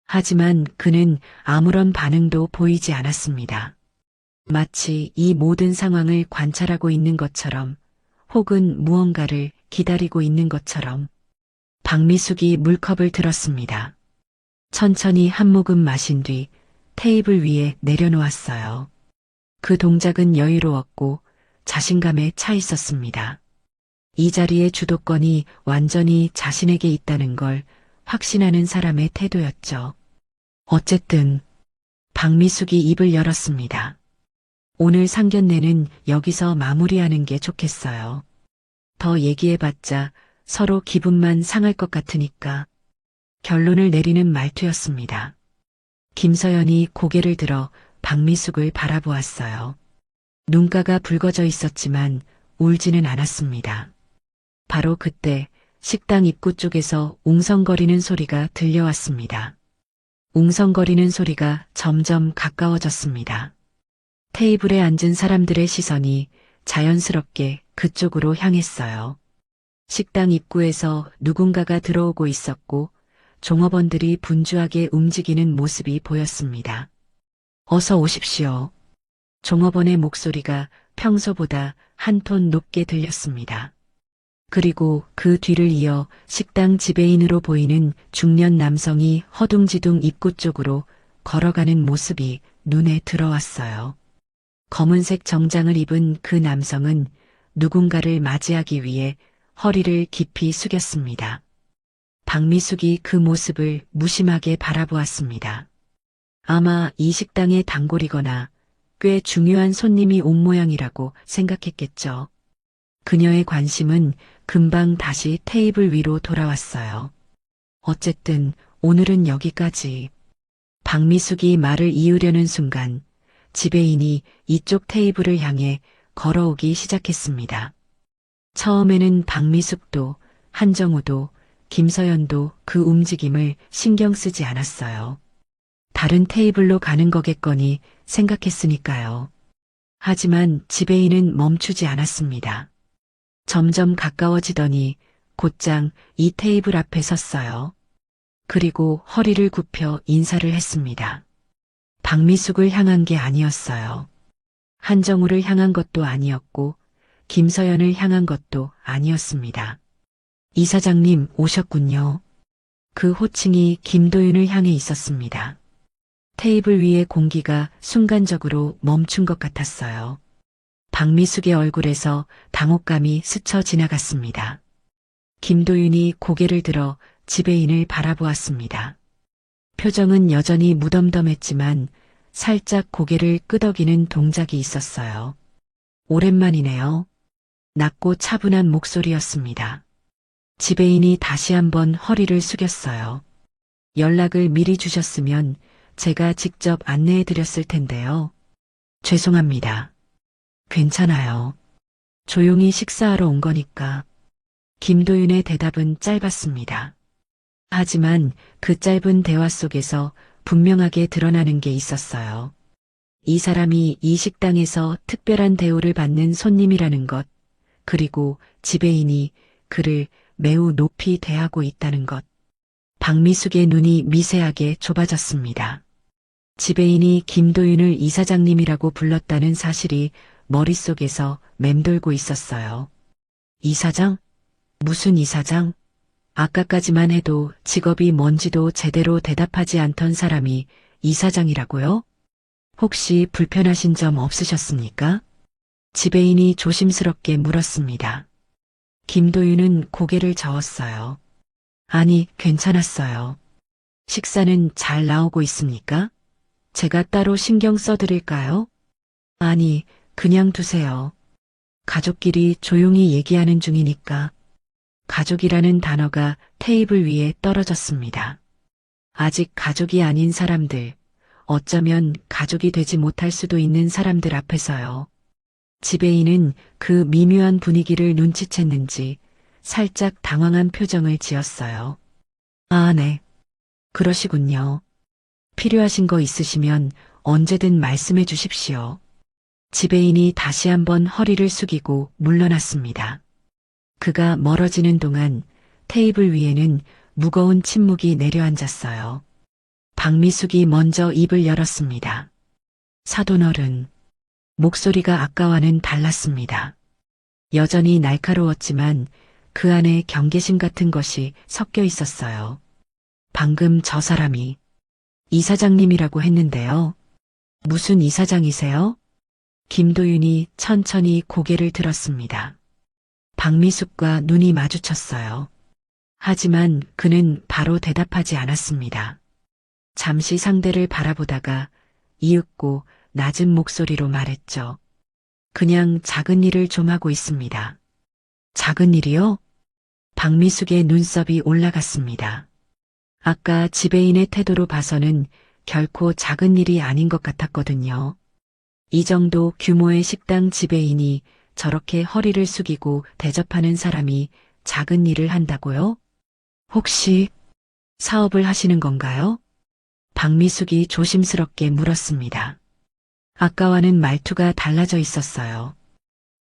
하지만 그는 아무런 반응도 보이지 않았습니다. 마치 이 모든 상황을 관찰하고 있는 것처럼 혹은 무언가를 기다리고 있는 것처럼. 박미숙이 물컵을 들었습니다. 천천히 한 모금 마신 뒤 테이블 위에 내려놓았어요. 그 동작은 여유로웠고 자신감에 차 있었습니다. 이 자리의 주도권이 완전히 자신에게 있다는 걸 확신하는 사람의 태도였죠. 어쨌든 박미숙이 입을 열었습니다. 오늘 상견례는 여기서 마무리하는 게 좋겠어요. 더 얘기해봤자 서로 기분만 상할 것 같으니까. 결론을 내리는 말투였습니다. 김서연이 고개를 들어 박미숙을 바라보았어요. 눈가가 붉어져 있었지만 울지는 않았습니다. 바로 그때 식당 입구 쪽에서 웅성거리는 소리가 들려왔습니다. 웅성거리는 소리가 점점 가까워졌습니다. 테이블에 앉은 사람들의 시선이 자연스럽게 그쪽으로 향했어요. 식당 입구에서 누군가가 들어오고 있었고 종업원들이 분주하게 움직이는 모습이 보였습니다. 어서 오십시오. 종업원의 목소리가 평소보다 한 톤 높게 들렸습니다. 그리고 그 뒤를 이어 식당 지배인으로 보이는 중년 남성이 허둥지둥 입구 쪽으로 걸어가는 모습이 눈에 들어왔어요. 검은색 정장을 입은 그 남성은 누군가를 맞이하기 위해 허리를 깊이 숙였습니다. 박미숙이 그 모습을 무심하게 바라보았습니다. 아마 이 식당의 단골이거나 꽤 중요한 손님이 온 모양이라고 생각했겠죠. 그녀의 관심은 금방 다시 테이블 위로 돌아왔어요. 어쨌든 오늘은 여기까지. 박미숙이 말을 이으려는 순간 지배인이 이쪽 테이블을 향해 걸어오기 시작했습니다. 처음에는 박미숙도 한정우도 김서연도 그 움직임을 신경 쓰지 않았어요. 다른 테이블로 가는 거겠거니 생각했으니까요. 하지만 지배인은 멈추지 않았습니다. 점점 가까워지더니 곧장 이 테이블 앞에 섰어요. 그리고 허리를 굽혀 인사를 했습니다. 박미숙을 향한 게 아니었어요. 한정우를 향한 것도 아니었고 김서연을 향한 것도 아니었습니다. 이사장님 오셨군요. 그 호칭이 김도윤을 향해 있었습니다. 테이블 위의 공기가 순간적으로 멈춘 것 같았어요. 박미숙의 얼굴에서 당혹감이 스쳐 지나갔습니다. 김도윤이 고개를 들어 지배인을 바라보았습니다. 표정은 여전히 무덤덤했지만 살짝 고개를 끄덕이는 동작이 있었어요. 오랜만이네요. 낮고 차분한 목소리였습니다. 지배인이 다시 한번 허리를 숙였어요. 연락을 미리 주셨으면 제가 직접 안내해 드렸을 텐데요. 죄송합니다. 괜찮아요. 조용히 식사하러 온 거니까. 김도윤의 대답은 짧았습니다. 하지만 그 짧은 대화 속에서 분명하게 드러나는 게 있었어요. 이 사람이 이 식당에서 특별한 대우를 받는 손님이라는 것, 그리고 지배인이 그를 매우 높이 대하고 있다는 것. 박미숙의 눈이 미세하게 좁아졌습니다. 지배인이 김도윤을 이사장님이라고 불렀다는 사실이 머릿속에서 맴돌고 있었어요. 이사장? 무슨 이사장? 아까까지만 해도 직업이 뭔지도 제대로 대답하지 않던 사람이 이사장이라고요? 혹시 불편하신 점 없으셨습니까? 지배인이 조심스럽게 물었습니다. 김도윤은 고개를 저었어요. 아니, 괜찮았어요. 식사는 잘 나오고 있습니까? 제가 따로 신경 써드릴까요? 아니, 그냥 두세요. 가족끼리 조용히 얘기하는 중이니까. 가족이라는 단어가 테이블 위에 떨어졌습니다. 아직 가족이 아닌 사람들, 어쩌면 가족이 되지 못할 수도 있는 사람들 앞에서요. 지배인은 그 미묘한 분위기를 눈치챘는지 살짝 당황한 표정을 지었어요. 아, 네. 그러시군요. 필요하신 거 있으시면 언제든 말씀해 주십시오. 지배인이 다시 한번 허리를 숙이고 물러났습니다. 그가 멀어지는 동안 테이블 위에는 무거운 침묵이 내려앉았어요. 박미숙이 먼저 입을 열었습니다. 사돈어른. 목소리가 아까와는 달랐습니다. 여전히 날카로웠지만 그 안에 경계심 같은 것이 섞여 있었어요. 방금 저 사람이 이사장님이라고 했는데요. 무슨 이사장이세요? 김도윤이 천천히 고개를 들었습니다. 박미숙과 눈이 마주쳤어요. 하지만 그는 바로 대답하지 않았습니다. 잠시 상대를 바라보다가 이윽고 낮은 목소리로 말했죠. 그냥 작은 일을 좀 하고 있습니다. 작은 일이요? 박미숙의 눈썹이 올라갔습니다. 아까 지배인의 태도로 봐서는 결코 작은 일이 아닌 것 같았거든요. 이 정도 규모의 식당 지배인이 저렇게 허리를 숙이고 대접하는 사람이 작은 일을 한다고요? 혹시 사업을 하시는 건가요? 박미숙이 조심스럽게 물었습니다. 아까와는 말투가 달라져 있었어요.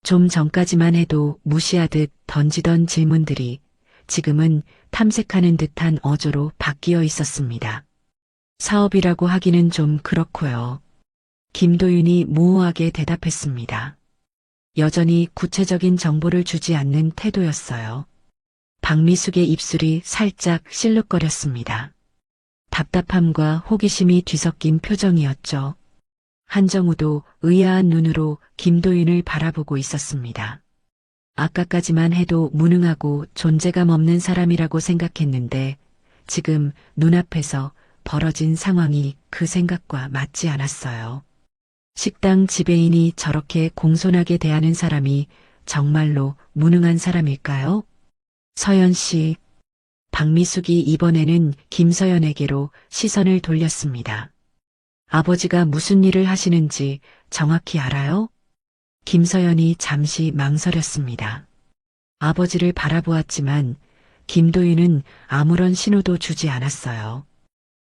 좀 전까지만 해도 무시하듯 던지던 질문들이 지금은 탐색하는 듯한 어조로 바뀌어 있었습니다. 사업이라고 하기는 좀 그렇고요. 김도윤이 모호하게 대답했습니다. 여전히 구체적인 정보를 주지 않는 태도였어요. 박미숙의 입술이 살짝 실룩거렸습니다. 답답함과 호기심이 뒤섞인 표정이었죠. 한정우도 의아한 눈으로 김도윤을 바라보고 있었습니다. 아까까지만 해도 무능하고 존재감 없는 사람이라고 생각했는데 지금 눈앞에서 벌어진 상황이 그 생각과 맞지 않았어요. 식당 지배인이 저렇게 공손하게 대하는 사람이 정말로 무능한 사람일까요? 서연 씨, 박미숙이 이번에는 김서연에게로 시선을 돌렸습니다. 아버지가 무슨 일을 하시는지 정확히 알아요? 김서연이 잠시 망설였습니다. 아버지를 바라보았지만 김도윤은 아무런 신호도 주지 않았어요.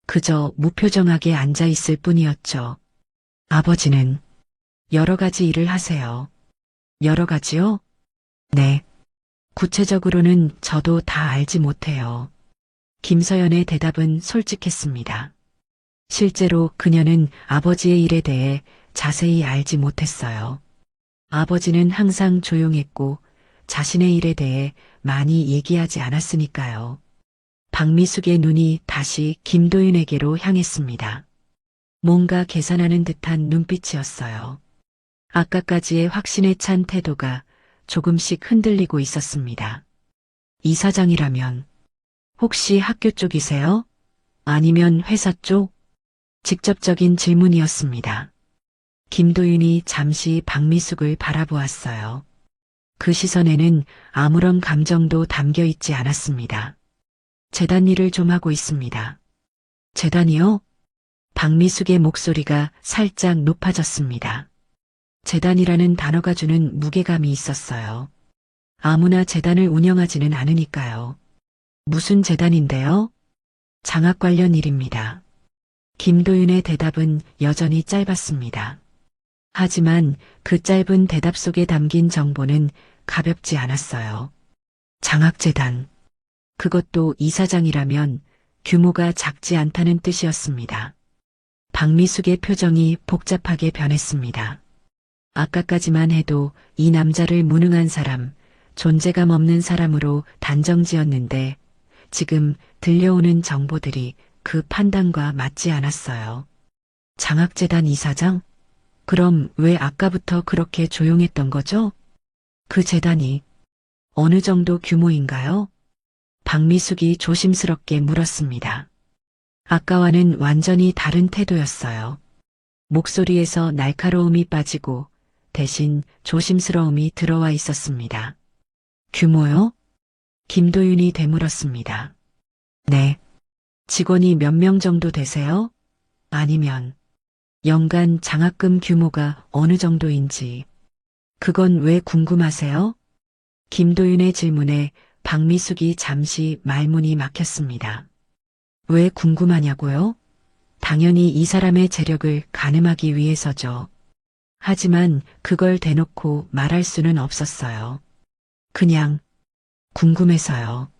그저 무표정하게 앉아 있을 뿐이었죠. 아버지는 여러 가지 일을 하세요. 여러 가지요? 네. 구체적으로는 저도 다 알지 못해요. 김서연의 대답은 솔직했습니다. 실제로 그녀는 아버지의 일에 대해 자세히 알지 못했어요. 아버지는 항상 조용했고 자신의 일에 대해 많이 얘기하지 않았으니까요. 박미숙의 눈이 다시 김도윤에게로 향했습니다. 뭔가 계산하는 듯한 눈빛이었어요. 아까까지의 확신에 찬 태도가 조금씩 흔들리고 있었습니다. 이사장이라면 혹시 학교 쪽이세요? 아니면 회사 쪽? 직접적인 질문이었습니다. 김도윤이 잠시 박미숙을 바라보았어요. 그 시선에는 아무런 감정도 담겨 있지 않았습니다. 재단 일을 좀 하고 있습니다. 재단이요? 박미숙의 목소리가 살짝 높아졌습니다. 재단이라는 단어가 주는 무게감이 있었어요. 아무나 재단을 운영하지는 않으니까요. 무슨 재단인데요? 장학 관련 일입니다. 김도윤의 대답은 여전히 짧았습니다. 하지만 그 짧은 대답 속에 담긴 정보는 가볍지 않았어요. 장학재단. 그것도 이사장이라면 규모가 작지 않다는 뜻이었습니다. 박미숙의 표정이 복잡하게 변했습니다. 아까까지만 해도 이 남자를 무능한 사람, 존재감 없는 사람으로 단정지었는데 지금 들려오는 정보들이 그 판단과 맞지 않았어요. 장학재단 이사장? 그럼 왜 아까부터 그렇게 조용했던 거죠? 그 재단이 어느 정도 규모인가요? 박미숙이 조심스럽게 물었습니다. 아까와는 완전히 다른 태도였어요. 목소리에서 날카로움이 빠지고 대신 조심스러움이 들어와 있었습니다. 규모요? 김도윤이 되물었습니다. 네. 직원이 몇 명 정도 되세요? 아니면 연간 장학금 규모가 어느 정도인지. 그건 왜 궁금하세요? 김도윤의 질문에 박미숙이 잠시 말문이 막혔습니다. 왜 궁금하냐고요? 당연히 이 사람의 재력을 가늠하기 위해서죠. 하지만 그걸 대놓고 말할 수는 없었어요. 그냥 궁금해서요.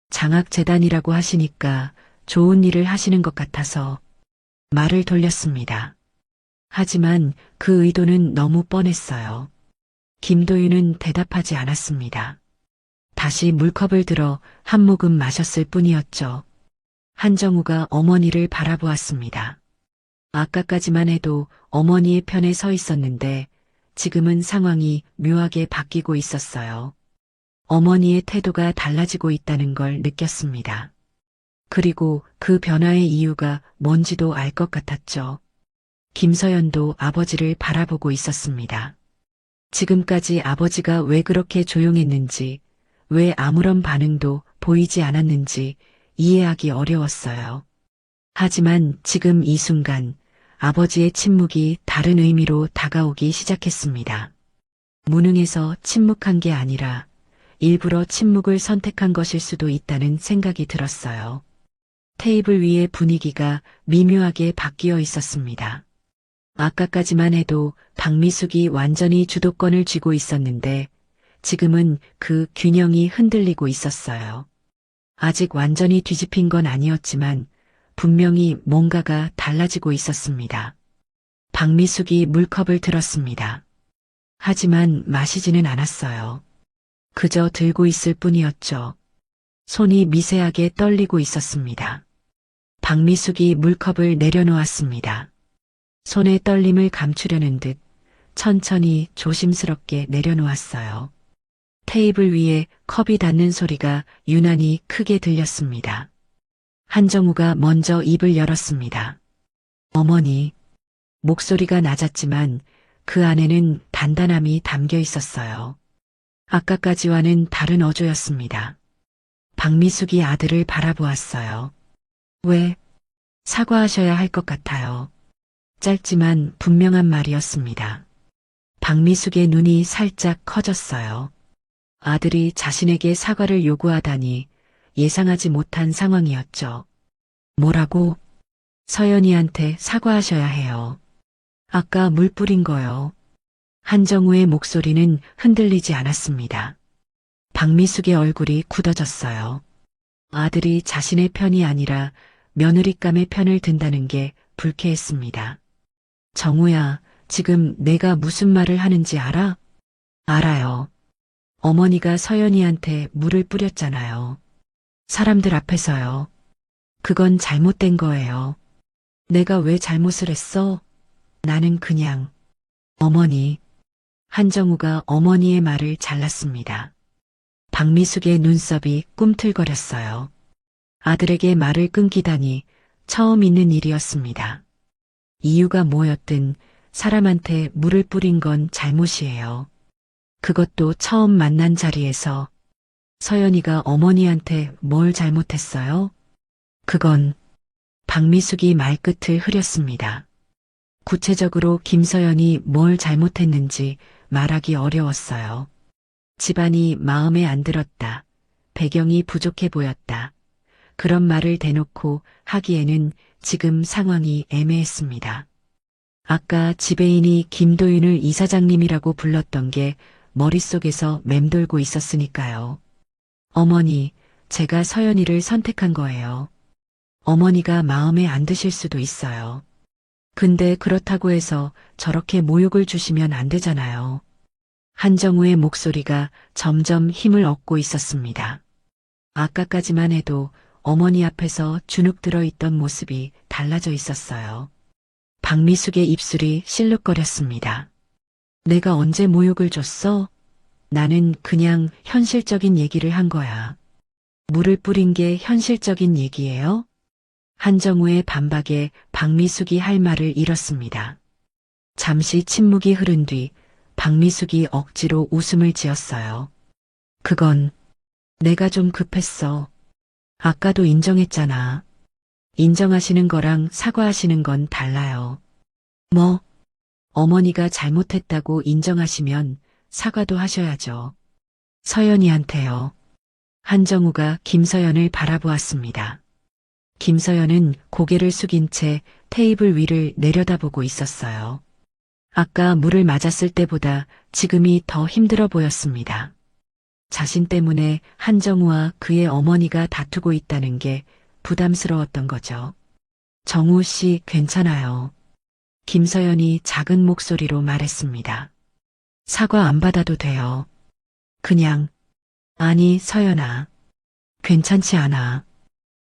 장학재단이라고 하시니까 좋은 일을 하시는 것 같아서 말을 돌렸습니다. 하지만 그 의도는 너무 뻔했어요. 김도윤은 대답하지 않았습니다. 다시 물컵을 들어 한 모금 마셨을 뿐이었죠. 한정우가 어머니를 바라보았습니다. 아까까지만 해도 어머니의 편에 서 있었는데 지금은 상황이 묘하게 바뀌고 있었어요. 어머니의 태도가 달라지고 있다는 걸 느꼈습니다. 그리고 그 변화의 이유가 뭔지도 알 것 같았죠. 김서연도 아버지를 바라보고 있었습니다. 지금까지 아버지가 왜 그렇게 조용했는지, 왜 아무런 반응도 보이지 않았는지 이해하기 어려웠어요. 하지만 지금 이 순간 아버지의 침묵이 다른 의미로 다가오기 시작했습니다. 무능해서 침묵한 게 아니라 일부러 침묵을 선택한 것일 수도 있다는 생각이 들었어요. 테이블 위의 분위기가 미묘하게 바뀌어 있었습니다. 아까까지만 해도 박미숙이 완전히 주도권을 쥐고 있었는데 지금은 그 균형이 흔들리고 있었어요. 아직 완전히 뒤집힌 건 아니었지만 분명히 뭔가가 달라지고 있었습니다. 박미숙이 물컵을 들었습니다. 하지만 마시지는 않았어요. 그저 들고 있을 뿐이었죠. 손이 미세하게 떨리고 있었습니다. 박미숙이 물컵을 내려놓았습니다. 손의 떨림을 감추려는 듯 천천히 조심스럽게 내려놓았어요. 테이블 위에 컵이 닿는 소리가 유난히 크게 들렸습니다. 한정우가 먼저 입을 열었습니다. 어머니. 목소리가 낮았지만 그 안에는 단단함이 담겨 있었어요. 아까까지와는 다른 어조였습니다. 박미숙이 아들을 바라보았어요. 왜? 사과하셔야 할 것 같아요. 짧지만 분명한 말이었습니다. 박미숙의 눈이 살짝 커졌어요. 아들이 자신에게 사과를 요구하다니 예상하지 못한 상황이었죠. 뭐라고? 서연이한테 사과하셔야 해요. 아까 물 뿌린 거요. 한정우의 목소리는 흔들리지 않았습니다. 박미숙의 얼굴이 굳어졌어요. 아들이 자신의 편이 아니라 며느리감의 편을 든다는 게 불쾌했습니다. 정우야, 지금 내가 무슨 말을 하는지 알아? 알아요. 어머니가 서연이한테 물을 뿌렸잖아요. 사람들 앞에서요. 그건 잘못된 거예요. 내가 왜 잘못을 했어? 나는 그냥. 어머니. 한정우가 어머니의 말을 잘랐습니다. 박미숙의 눈썹이 꿈틀거렸어요. 아들에게 말을 끊기다니 처음 있는 일이었습니다. 이유가 뭐였든 사람한테 물을 뿌린 건 잘못이에요. 그것도 처음 만난 자리에서. 서연이가 어머니한테 뭘 잘못했어요? 그건 박미숙이 말끝을 흐렸습니다. 구체적으로 김서연이 뭘 잘못했는지 말하기 어려웠어요. 집안이 마음에 안 들었다. 배경이 부족해 보였다. 그런 말을 대놓고 하기에는 지금 상황이 애매했습니다. 아까 지배인이 김도윤을 이사장님이라고 불렀던 게 머릿속에서 맴돌고 있었으니까요. 어머니, 제가 서연이를 선택한 거예요. 어머니가 마음에 안 드실 수도 있어요. 근데 그렇다고 해서 저렇게 모욕을 주시면 안 되잖아요. 한정우의 목소리가 점점 힘을 얻고 있었습니다. 아까까지만 해도 어머니 앞에서 주눅 들어 있던 모습이 달라져 있었어요. 박미숙의 입술이 실룩거렸습니다. 내가 언제 모욕을 줬어? 나는 그냥 현실적인 얘기를 한 거야. 물을 뿌린 게 현실적인 얘기예요? 한정우의 반박에 박미숙이 할 말을 잃었습니다. 잠시 침묵이 흐른 뒤 박미숙이 억지로 웃음을 지었어요. 그건 내가 좀 급했어. 아까도 인정했잖아. 인정하시는 거랑 사과하시는 건 달라요. 뭐? 어머니가 잘못했다고 인정하시면 사과도 하셔야죠. 서연이한테요. 한정우가 김서연을 바라보았습니다. 김서연은 고개를 숙인 채 테이블 위를 내려다보고 있었어요. 아까 물을 맞았을 때보다 지금이 더 힘들어 보였습니다. 자신 때문에 한정우와 그의 어머니가 다투고 있다는 게 부담스러웠던 거죠. 정우 씨 괜찮아요. 김서연이 작은 목소리로 말했습니다. 사과 안 받아도 돼요. 그냥, 아니 서연아. 괜찮지 않아.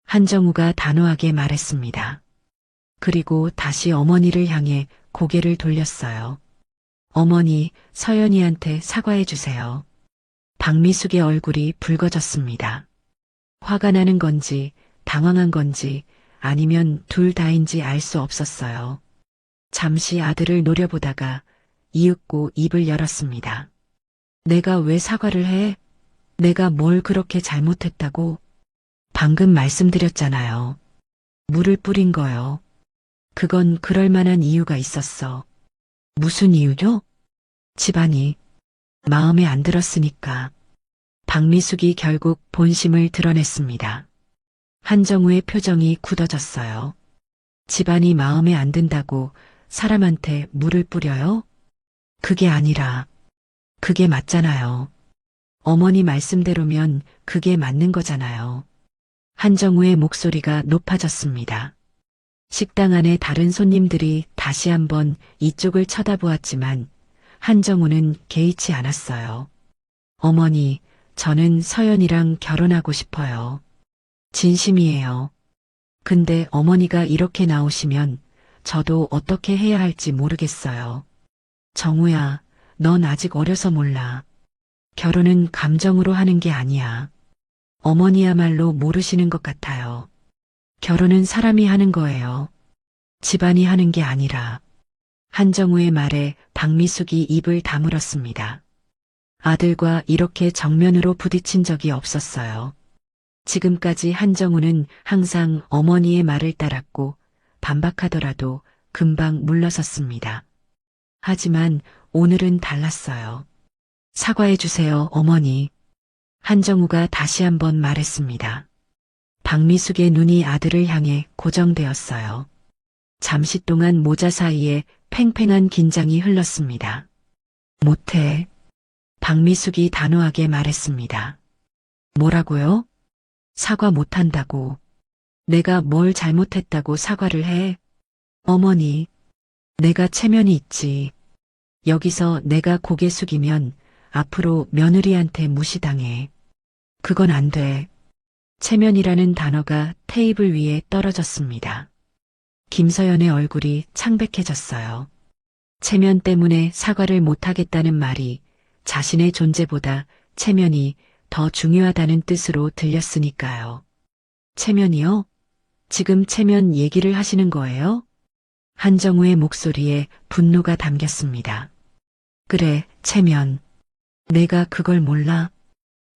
한정우가 단호하게 말했습니다. 그리고 다시 어머니를 향해 고개를 돌렸어요. 어머니, 서연이한테 사과해 주세요. 박미숙의 얼굴이 붉어졌습니다. 화가 나는 건지 당황한 건지 아니면 둘 다인지 알 수 없었어요. 잠시 아들을 노려보다가 이윽고 입을 열었습니다. 내가 왜 사과를 해? 내가 뭘 그렇게 잘못했다고? 방금 말씀드렸잖아요. 물을 뿌린 거요. 그건 그럴 만한 이유가 있었어. 무슨 이유요? 집안이 마음에 안 들었으니까. 박미숙이 결국 본심을 드러냈습니다. 한정우의 표정이 굳어졌어요. 집안이 마음에 안 든다고 사람한테 물을 뿌려요? 그게 아니라, 그게 맞잖아요. 어머니 말씀대로면 그게 맞는 거잖아요. 한정우의 목소리가 높아졌습니다. 식당 안에 다른 손님들이 다시 한번 이쪽을 쳐다보았지만 한정우는 개의치 않았어요. 어머니, 저는 서연이랑 결혼하고 싶어요. 진심이에요. 근데 어머니가 이렇게 나오시면 저도 어떻게 해야 할지 모르겠어요. 정우야, 넌 아직 어려서 몰라. 결혼은 감정으로 하는 게 아니야. 어머니야말로 모르시는 것 같아요. 결혼은 사람이 하는 거예요. 집안이 하는 게 아니라. 한정우의 말에 박미숙이 입을 다물었습니다. 아들과 이렇게 정면으로 부딪힌 적이 없었어요. 지금까지 한정우는 항상 어머니의 말을 따랐고 반박하더라도 금방 물러섰습니다. 하지만 오늘은 달랐어요. 사과해 주세요, 어머니. 한정우가 다시 한번 말했습니다. 박미숙의 눈이 아들을 향해 고정되었어요. 잠시 동안 모자 사이에 팽팽한 긴장이 흘렀습니다. 못해. 박미숙이 단호하게 말했습니다. 뭐라고요? 사과 못한다고. 내가 뭘 잘못했다고 사과를 해? 어머니, 내가 체면이 있지. 여기서 내가 고개 숙이면 앞으로 며느리한테 무시당해. 그건 안 돼. 체면이라는 단어가 테이블 위에 떨어졌습니다. 김서연의 얼굴이 창백해졌어요. 체면 때문에 사과를 못하겠다는 말이 자신의 존재보다 체면이 더 중요하다는 뜻으로 들렸으니까요. 체면이요? 지금 체면 얘기를 하시는 거예요? 한정우의 목소리에 분노가 담겼습니다. 그래, 체면. 내가 그걸 몰라?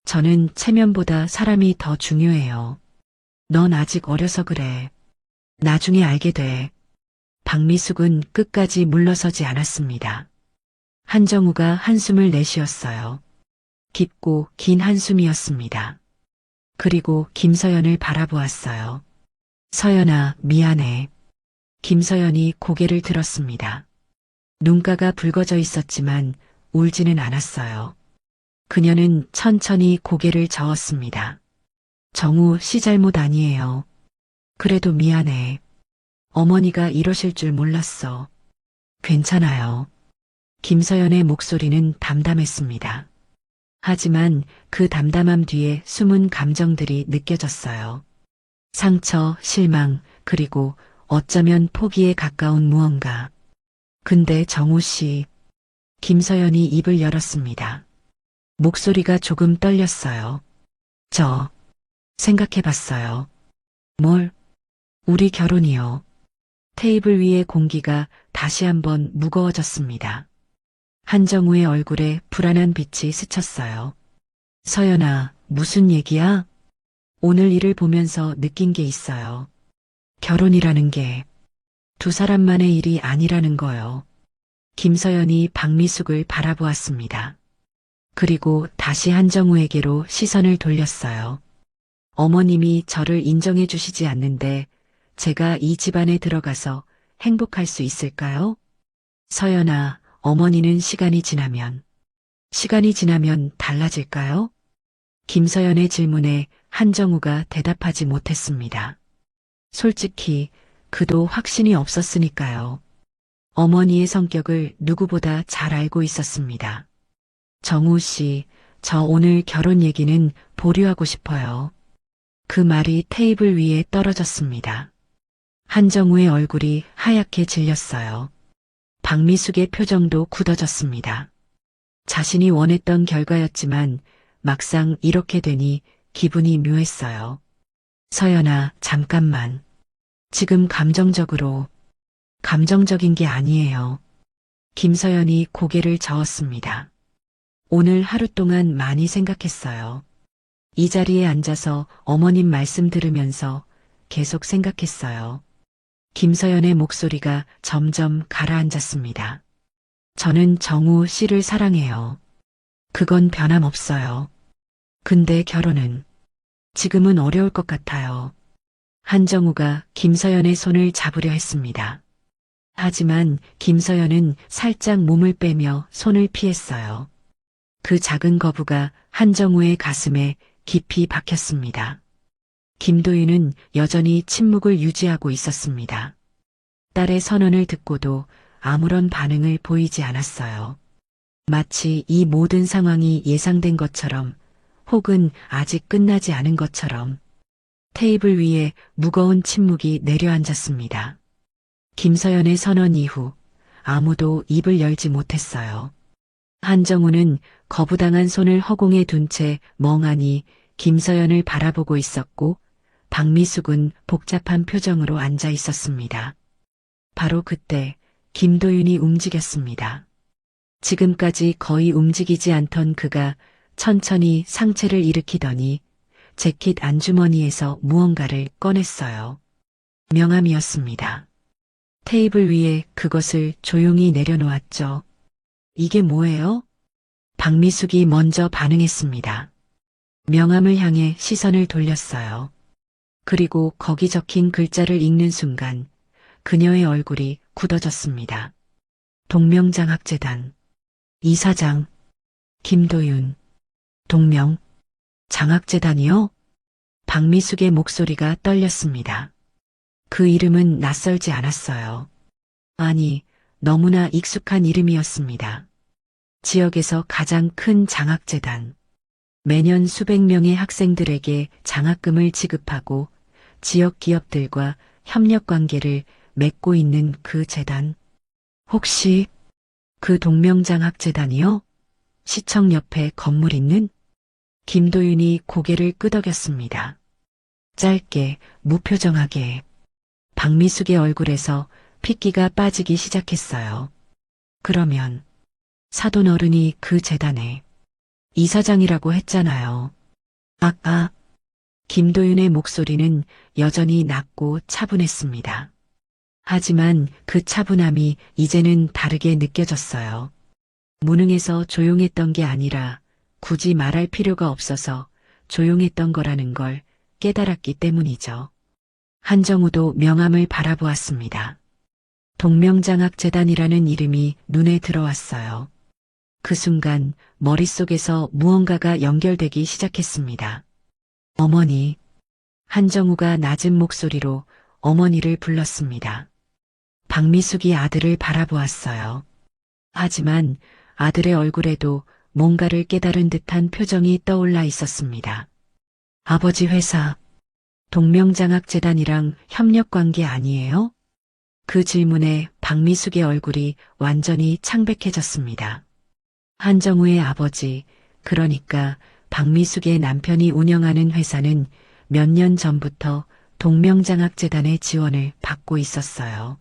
저는 체면보다 사람이 더 중요해요. 넌 아직 어려서 그래. 나중에 알게 돼. 박미숙은 끝까지 물러서지 않았습니다. 한정우가 한숨을 내쉬었어요. 깊고 긴 한숨이었습니다. 그리고 김서연을 바라보았어요. 서연아, 미안해. 김서연이 고개를 들었습니다. 눈가가 붉어져 있었지만 울지는 않았어요. 그녀는 천천히 고개를 저었습니다. 정우 씨 잘못 아니에요. 그래도 미안해. 어머니가 이러실 줄 몰랐어. 괜찮아요. 김서연의 목소리는 담담했습니다. 하지만 그 담담함 뒤에 숨은 감정들이 느껴졌어요. 상처, 실망, 그리고 어쩌면 포기에 가까운 무언가. 근데 정우 씨, 김서연이 입을 열었습니다. 목소리가 조금 떨렸어요. 저, 생각해봤어요. 뭘? 우리 결혼이요. 테이블 위의 공기가 다시 한번 무거워졌습니다. 한정우의 얼굴에 불안한 빛이 스쳤어요. 서연아, 무슨 얘기야? 오늘 일을 보면서 느낀 게 있어요. 결혼이라는 게 두 사람만의 일이 아니라는 거요. 김서연이 박미숙을 바라보았습니다. 그리고 다시 한정우에게로 시선을 돌렸어요. 어머님이 저를 인정해 주시지 않는데 제가 이 집안에 들어가서 행복할 수 있을까요? 서연아, 어머니는 시간이 지나면 달라질까요? 김서연의 질문에 한정우가 대답하지 못했습니다. 솔직히 그도 확신이 없었으니까요. 어머니의 성격을 누구보다 잘 알고 있었습니다. 정우 씨, 저 오늘 결혼 얘기는 보류하고 싶어요. 그 말이 테이블 위에 떨어졌습니다. 한정우의 얼굴이 하얗게 질렸어요. 박미숙의 표정도 굳어졌습니다. 자신이 원했던 결과였지만 막상 이렇게 되니 기분이 묘했어요. 서연아, 잠깐만. 지금 감정적인 게 아니에요. 김서연이 고개를 저었습니다. 오늘 하루 동안 많이 생각했어요. 이 자리에 앉아서 어머님 말씀 들으면서 계속 생각했어요. 김서연의 목소리가 점점 가라앉았습니다. 저는 정우 씨를 사랑해요. 그건 변함없어요. 근데 결혼은 지금은 어려울 것 같아요. 한정우가 김서연의 손을 잡으려 했습니다. 하지만 김서연은 살짝 몸을 빼며 손을 피했어요. 그 작은 거부가 한정우의 가슴에 깊이 박혔습니다. 김도윤은 여전히 침묵을 유지하고 있었습니다. 딸의 선언을 듣고도 아무런 반응을 보이지 않았어요. 마치 이 모든 상황이 예상된 것처럼 혹은 아직 끝나지 않은 것처럼 테이블 위에 무거운 침묵이 내려앉았습니다. 김서연의 선언 이후 아무도 입을 열지 못했어요. 한정우는 거부당한 손을 허공에 둔 채 멍하니 김서연을 바라보고 있었고 박미숙은 복잡한 표정으로 앉아 있었습니다. 바로 그때 김도윤이 움직였습니다. 지금까지 거의 움직이지 않던 그가 천천히 상체를 일으키더니 재킷 안주머니에서 무언가를 꺼냈어요. 명함이었습니다. 테이블 위에 그것을 조용히 내려놓았죠. 이게 뭐예요? 박미숙이 먼저 반응했습니다. 명함을 향해 시선을 돌렸어요. 그리고 거기 적힌 글자를 읽는 순간 그녀의 얼굴이 굳어졌습니다. 동명장학재단 이사장 김도윤 동명장학재단이요? 박미숙의 목소리가 떨렸습니다. 그 이름은 낯설지 않았어요. 아니, 너무나 익숙한 이름이었습니다. 지역에서 가장 큰 장학재단. 매년 수백 명의 학생들에게 장학금을 지급하고 지역 기업들과 협력 관계를 맺고 있는 그 재단. 혹시 그 동명장학재단이요? 시청 옆에 건물 있는? 김도윤이 고개를 끄덕였습니다. 짧게, 무표정하게. 박미숙의 얼굴에서 핏기가 빠지기 시작했어요. 그러면 사돈 어른이 그 재단에 이사장이라고 했잖아요. 김도윤의 목소리는 여전히 낮고 차분했습니다. 하지만 그 차분함이 이제는 다르게 느껴졌어요. 무능해서 조용했던 게 아니라 굳이 말할 필요가 없어서 조용했던 거라는 걸 깨달았기 때문이죠. 한정우도 명함을 바라보았습니다. 동명장학재단이라는 이름이 눈에 들어왔어요. 그 순간 머릿속에서 무언가가 연결되기 시작했습니다. 어머니. 한정우가 낮은 목소리로 어머니를 불렀습니다. 박미숙이 아들을 바라보았어요. 하지만 아들의 얼굴에도 뭔가를 깨달은 듯한 표정이 떠올라 있었습니다. 아버지 회사, 동명장학재단이랑 협력관계 아니에요? 그 질문에 박미숙의 얼굴이 완전히 창백해졌습니다. 한정우의 아버지, 그러니까 박미숙의 남편이 운영하는 회사는 몇 년 전부터 동명장학재단의 지원을 받고 있었어요.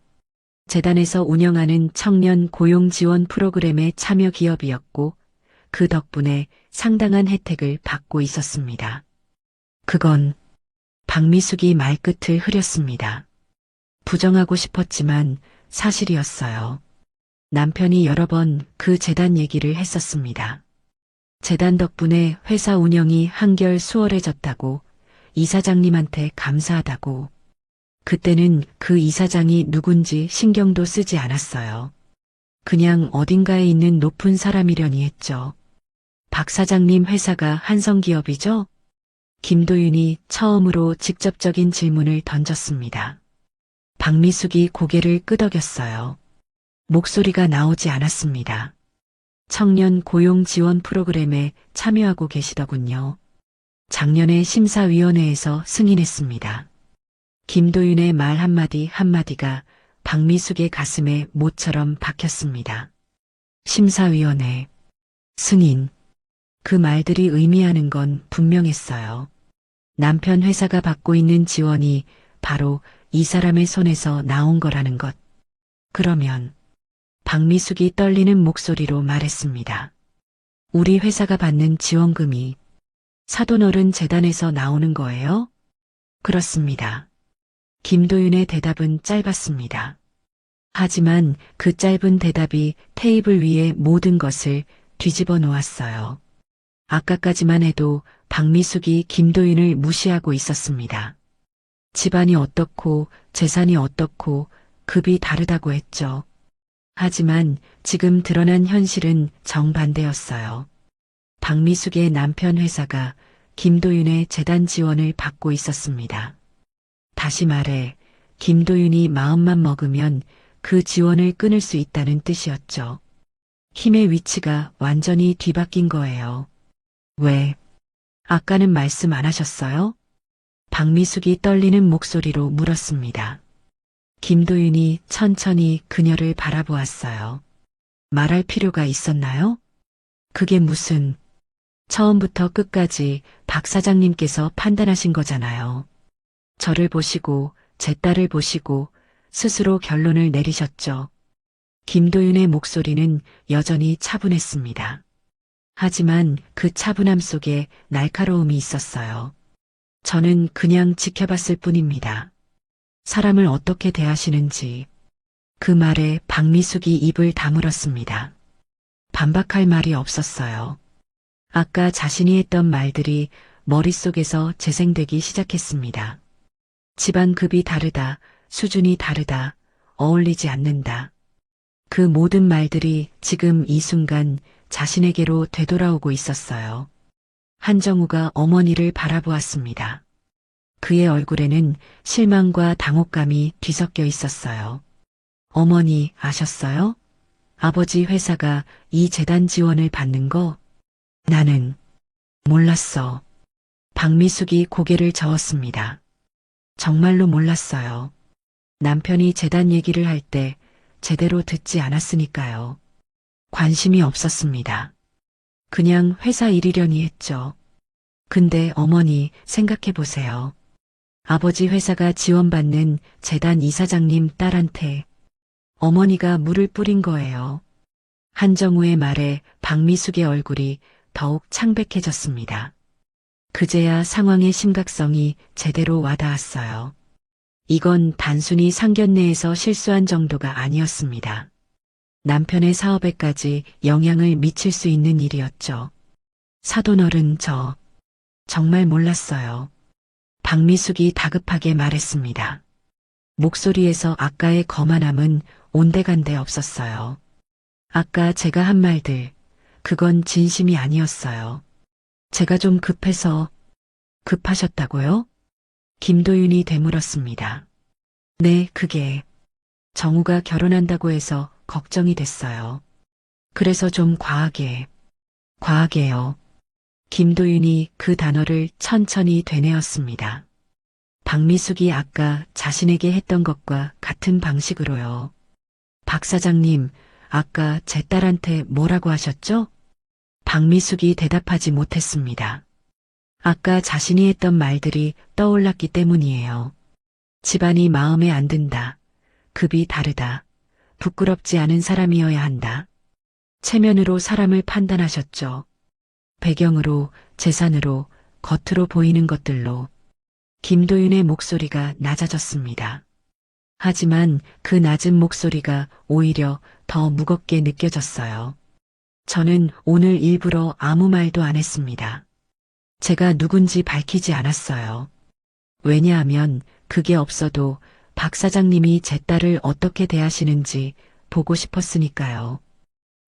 재단에서 운영하는 청년 고용 지원 프로그램의 참여 기업이었고 그 덕분에 상당한 혜택을 받고 있었습니다. 그건 박미숙이 말끝을 흐렸습니다. 부정하고 싶었지만 사실이었어요. 남편이 여러 번 그 재단 얘기를 했었습니다. 재단 덕분에 회사 운영이 한결 수월해졌다고, 이사장님한테 감사하다고. 그때는 그 이사장이 누군지 신경도 쓰지 않았어요. 그냥 어딘가에 있는 높은 사람이려니 했죠. 박 사장님 회사가 한성기업이죠? 김도윤이 처음으로 직접적인 질문을 던졌습니다. 박미숙이 고개를 끄덕였어요. 목소리가 나오지 않았습니다. 청년 고용 지원 프로그램에 참여하고 계시더군요. 작년에 심사위원회에서 승인했습니다. 김도윤의 말 한마디 한마디가 박미숙의 가슴에 못처럼 박혔습니다. 심사위원회, 승인. 그 말들이 의미하는 건 분명했어요. 남편 회사가 받고 있는 지원이 바로 이 사람의 손에서 나온 거라는 것. 그러면 박미숙이 떨리는 목소리로 말했습니다. 우리 회사가 받는 지원금이 사돈어른 재단에서 나오는 거예요? 그렇습니다. 김도윤의 대답은 짧았습니다. 하지만 그 짧은 대답이 테이블 위에 모든 것을 뒤집어 놓았어요. 아까까지만 해도 박미숙이 김도윤을 무시하고 있었습니다. 집안이 어떻고 재산이 어떻고 급이 다르다고 했죠. 하지만 지금 드러난 현실은 정반대였어요. 박미숙의 남편 회사가 김도윤의 재단 지원을 받고 있었습니다. 다시 말해 김도윤이 마음만 먹으면 그 지원을 끊을 수 있다는 뜻이었죠. 힘의 위치가 완전히 뒤바뀐 거예요. 왜? 아까는 말씀 안 하셨어요? 박미숙이 떨리는 목소리로 물었습니다. 김도윤이 천천히 그녀를 바라보았어요. 말할 필요가 있었나요? 그게 무슨... 처음부터 끝까지 박 사장님께서 판단하신 거잖아요. 저를 보시고 제 딸을 보시고 스스로 결론을 내리셨죠. 김도윤의 목소리는 여전히 차분했습니다. 하지만 그 차분함 속에 날카로움이 있었어요. 저는 그냥 지켜봤을 뿐입니다. 사람을 어떻게 대하시는지. 그 말에 박미숙이 입을 다물었습니다. 반박할 말이 없었어요. 아까 자신이 했던 말들이 머릿속에서 재생되기 시작했습니다. 집안 급이 다르다, 수준이 다르다, 어울리지 않는다. 그 모든 말들이 지금 이 순간 자신에게로 되돌아오고 있었어요. 한정우가 어머니를 바라보았습니다. 그의 얼굴에는 실망과 당혹감이 뒤섞여 있었어요. 어머니 아셨어요? 아버지 회사가 이 재단 지원을 받는 거? 나는 몰랐어. 박미숙이 고개를 저었습니다. 정말로 몰랐어요. 남편이 재단 얘기를 할 때 제대로 듣지 않았으니까요. 관심이 없었습니다. 그냥 회사 일이려니 했죠. 근데 어머니 생각해 보세요. 아버지 회사가 지원받는 재단 이사장님 딸한테 어머니가 물을 뿌린 거예요. 한정우의 말에 박미숙의 얼굴이 더욱 창백해졌습니다. 그제야 상황의 심각성이 제대로 와닿았어요. 이건 단순히 상견례에서 실수한 정도가 아니었습니다. 남편의 사업에까지 영향을 미칠 수 있는 일이었죠. 사돈어른 저 정말 몰랐어요. 박미숙이 다급하게 말했습니다. 목소리에서 아까의 거만함은 온데간데 없었어요. 아까 제가 한 말들, 그건 진심이 아니었어요. 제가 좀 급해서. 급하셨다고요? 김도윤이 되물었습니다. 네, 그게 정우가 결혼한다고 해서 걱정이 됐어요. 그래서 좀 과하게요. 김도윤이 그 단어를 천천히 되뇌었습니다. 박미숙이 아까 자신에게 했던 것과 같은 방식으로요. 박 사장님, 아까 제 딸한테 뭐라고 하셨죠? 박미숙이 대답하지 못했습니다. 아까 자신이 했던 말들이 떠올랐기 때문이에요. 집안이 마음에 안 든다. 급이 다르다. 부끄럽지 않은 사람이어야 한다. 체면으로 사람을 판단하셨죠. 배경으로, 재산으로, 겉으로 보이는 것들로. 김도윤의 목소리가 낮아졌습니다. 하지만 그 낮은 목소리가 오히려 더 무겁게 느껴졌어요. 저는 오늘 일부러 아무 말도 안 했습니다. 제가 누군지 밝히지 않았어요. 왜냐하면 그게 없어도 박 사장님이 제 딸을 어떻게 대하시는지 보고 싶었으니까요.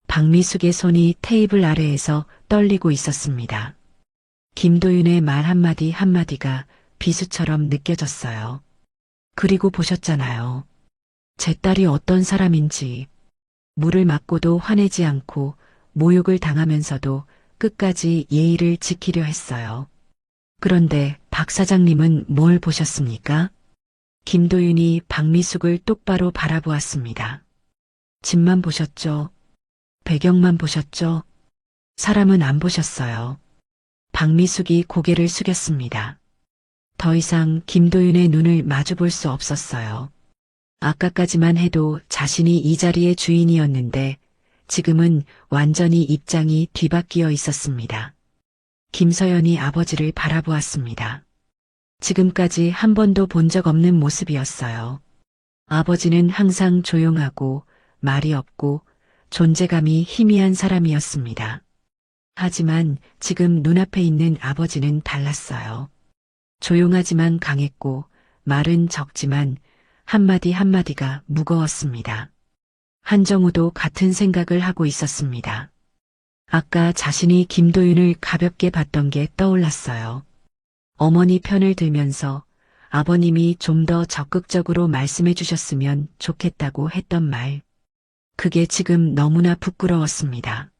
박미숙의 손이 테이블 아래에서 떨리고 있었습니다. 김도윤의 말 한마디 한마디가 비수처럼 느껴졌어요. 그리고 보셨잖아요. 제 딸이 어떤 사람인지. 물을 맞고도 화내지 않고 모욕을 당하면서도 끝까지 예의를 지키려 했어요. 그런데 박 사장님은 뭘 보셨습니까? 김도윤이 박미숙을 똑바로 바라보았습니다. 집만 보셨죠? 배경만 보셨죠? 사람은 안 보셨어요. 박미숙이 고개를 숙였습니다. 더 이상 김도윤의 눈을 마주볼 수 없었어요. 아까까지만 해도 자신이 이 자리의 주인이었는데 지금은 완전히 입장이 뒤바뀌어 있었습니다. 김서연이 아버지를 바라보았습니다. 지금까지 한 번도 본 적 없는 모습이었어요. 아버지는 항상 조용하고 말이 없고 존재감이 희미한 사람이었습니다. 하지만 지금 눈앞에 있는 아버지는 달랐어요. 조용하지만 강했고 말은 적지만 한마디 한마디가 무거웠습니다. 한정우도 같은 생각을 하고 있었습니다. 아까 자신이 김도윤을 가볍게 봤던 게 떠올랐어요. 어머니 편을 들면서 아버님이 좀 더 적극적으로 말씀해 주셨으면 좋겠다고 했던 말. 그게 지금 너무나 부끄러웠습니다.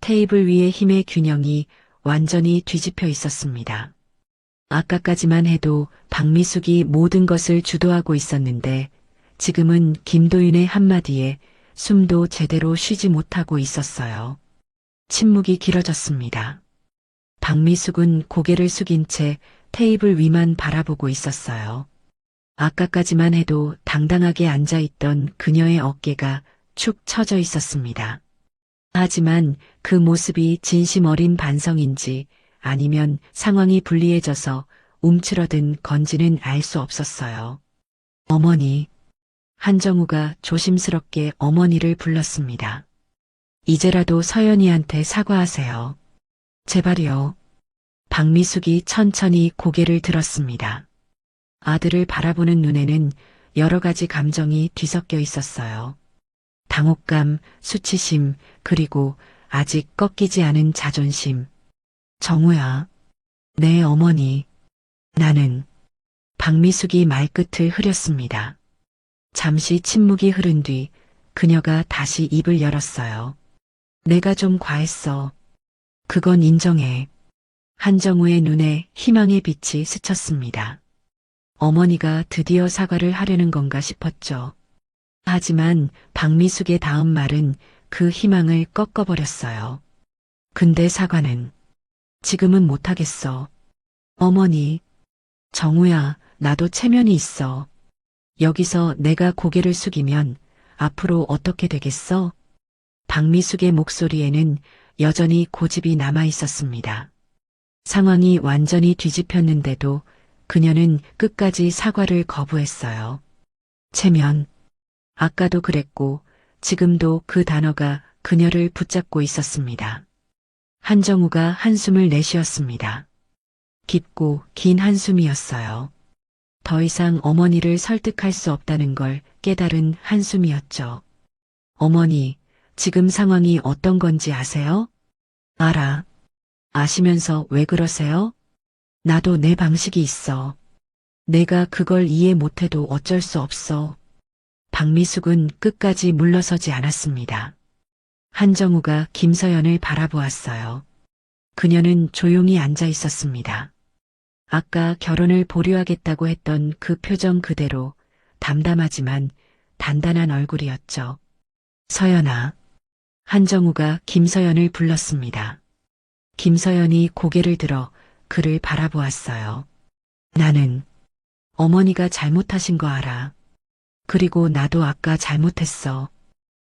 테이블 위의 힘의 균형이 완전히 뒤집혀 있었습니다. 아까까지만 해도 박미숙이 모든 것을 주도하고 있었는데 지금은 김도윤의 한마디에 숨도 제대로 쉬지 못하고 있었어요. 침묵이 길어졌습니다. 박미숙은 고개를 숙인 채 테이블 위만 바라보고 있었어요. 아까까지만 해도 당당하게 앉아있던 그녀의 어깨가 축 처져 있었습니다. 하지만 그 모습이 진심 어린 반성인지 아니면 상황이 불리해져서 움츠러든 건지는 알 수 없었어요. 어머니. 한정우가 조심스럽게 어머니를 불렀습니다. 이제라도 서연이한테 사과하세요. 제발요. 박미숙이 천천히 고개를 들었습니다. 아들을 바라보는 눈에는 여러 가지 감정이 뒤섞여 있었어요. 당혹감, 수치심, 그리고 아직 꺾이지 않은 자존심. 정우야, 내 어머니. 나는 박미숙이 말끝을 흐렸습니다. 잠시 침묵이 흐른 뒤 그녀가 다시 입을 열었어요. 내가 좀 과했어. 그건 인정해. 한정우의 눈에 희망의 빛이 스쳤습니다. 어머니가 드디어 사과를 하려는 건가 싶었죠. 하지만 박미숙의 다음 말은 그 희망을 꺾어버렸어요. 근데 사과는 지금은 못하겠어. 어머니, 정우야, 나도 체면이 있어. 여기서 내가 고개를 숙이면 앞으로 어떻게 되겠어? 박미숙의 목소리에는 여전히 고집이 남아 있었습니다. 상황이 완전히 뒤집혔는데도 그녀는 끝까지 사과를 거부했어요. 체면. 아까도 그랬고 지금도 그 단어가 그녀를 붙잡고 있었습니다. 한정우가 한숨을 내쉬었습니다. 깊고 긴 한숨이었어요. 더 이상 어머니를 설득할 수 없다는 걸 깨달은 한숨이었죠. 어머니, 지금 상황이 어떤 건지 아세요? 알아. 아시면서 왜 그러세요? 나도 내 방식이 있어. 내가 그걸 이해 못해도 어쩔 수 없어. 박미숙은 끝까지 물러서지 않았습니다. 한정우가 김서연을 바라보았어요. 그녀는 조용히 앉아 있었습니다. 아까 결혼을 보류하겠다고 했던 그 표정 그대로 담담하지만 단단한 얼굴이었죠. 서연아. 한정우가 김서연을 불렀습니다. 김서연이 고개를 들어 그를 바라보았어요. 나는 어머니가 잘못하신 거 알아. 그리고 나도 아까 잘못했어.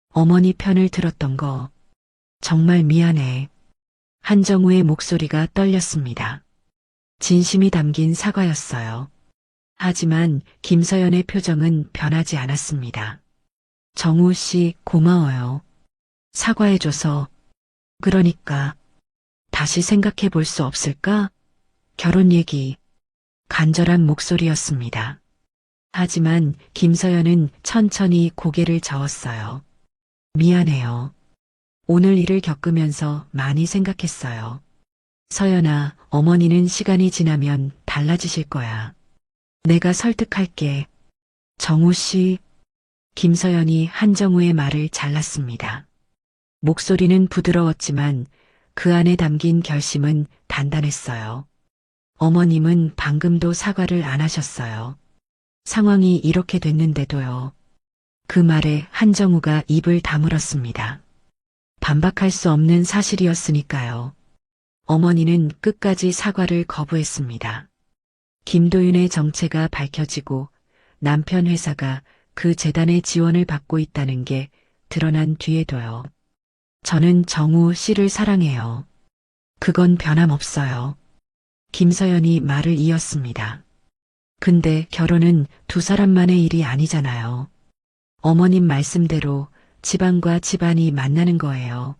어머니 편을 들었던 거 정말 미안해. 한정우의 목소리가 떨렸습니다. 진심이 담긴 사과였어요. 하지만 김서연의 표정은 변하지 않았습니다. 정우 씨 고마워요. 사과해줘서. 그러니까 다시 생각해 볼 수 없을까? 결혼 얘기. 간절한 목소리였습니다. 하지만 김서연은 천천히 고개를 저었어요. 미안해요. 오늘 일을 겪으면서 많이 생각했어요. 서연아, 어머니는 시간이 지나면 달라지실 거야. 내가 설득할게. 정우 씨. 김서연이 한정우의 말을 잘랐습니다. 목소리는 부드러웠지만 그 안에 담긴 결심은 단단했어요. 어머님은 방금도 사과를 안 하셨어요. 상황이 이렇게 됐는데도요. 그 말에 한정우가 입을 다물었습니다. 반박할 수 없는 사실이었으니까요. 어머니는 끝까지 사과를 거부했습니다. 김도윤의 정체가 밝혀지고 남편 회사가 그 재단의 지원을 받고 있다는 게 드러난 뒤에도요. 저는 정우 씨를 사랑해요. 그건 변함없어요. 김서연이 말을 이었습니다. 근데 결혼은 두 사람만의 일이 아니잖아요. 어머님 말씀대로 집안과 집안이 만나는 거예요.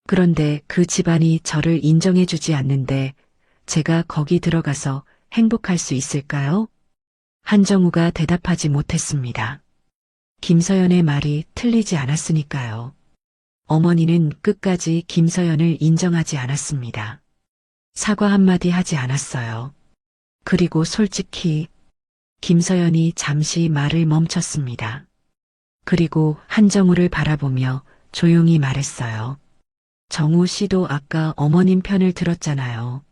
그런데 그 집안이 저를 인정해주지 않는데 제가 거기 들어가서 행복할 수 있을까요? 한정우가 대답하지 못했습니다. 김서연의 말이 틀리지 않았으니까요. 어머니는 끝까지 김서연을 인정하지 않았습니다. 사과 한마디 하지 않았어요. 그리고 솔직히 김서연이 잠시 말을 멈췄습니다. 그리고 한정우를 바라보며 조용히 말했어요. 정우 씨도 아까 어머님 편을 들었잖아요.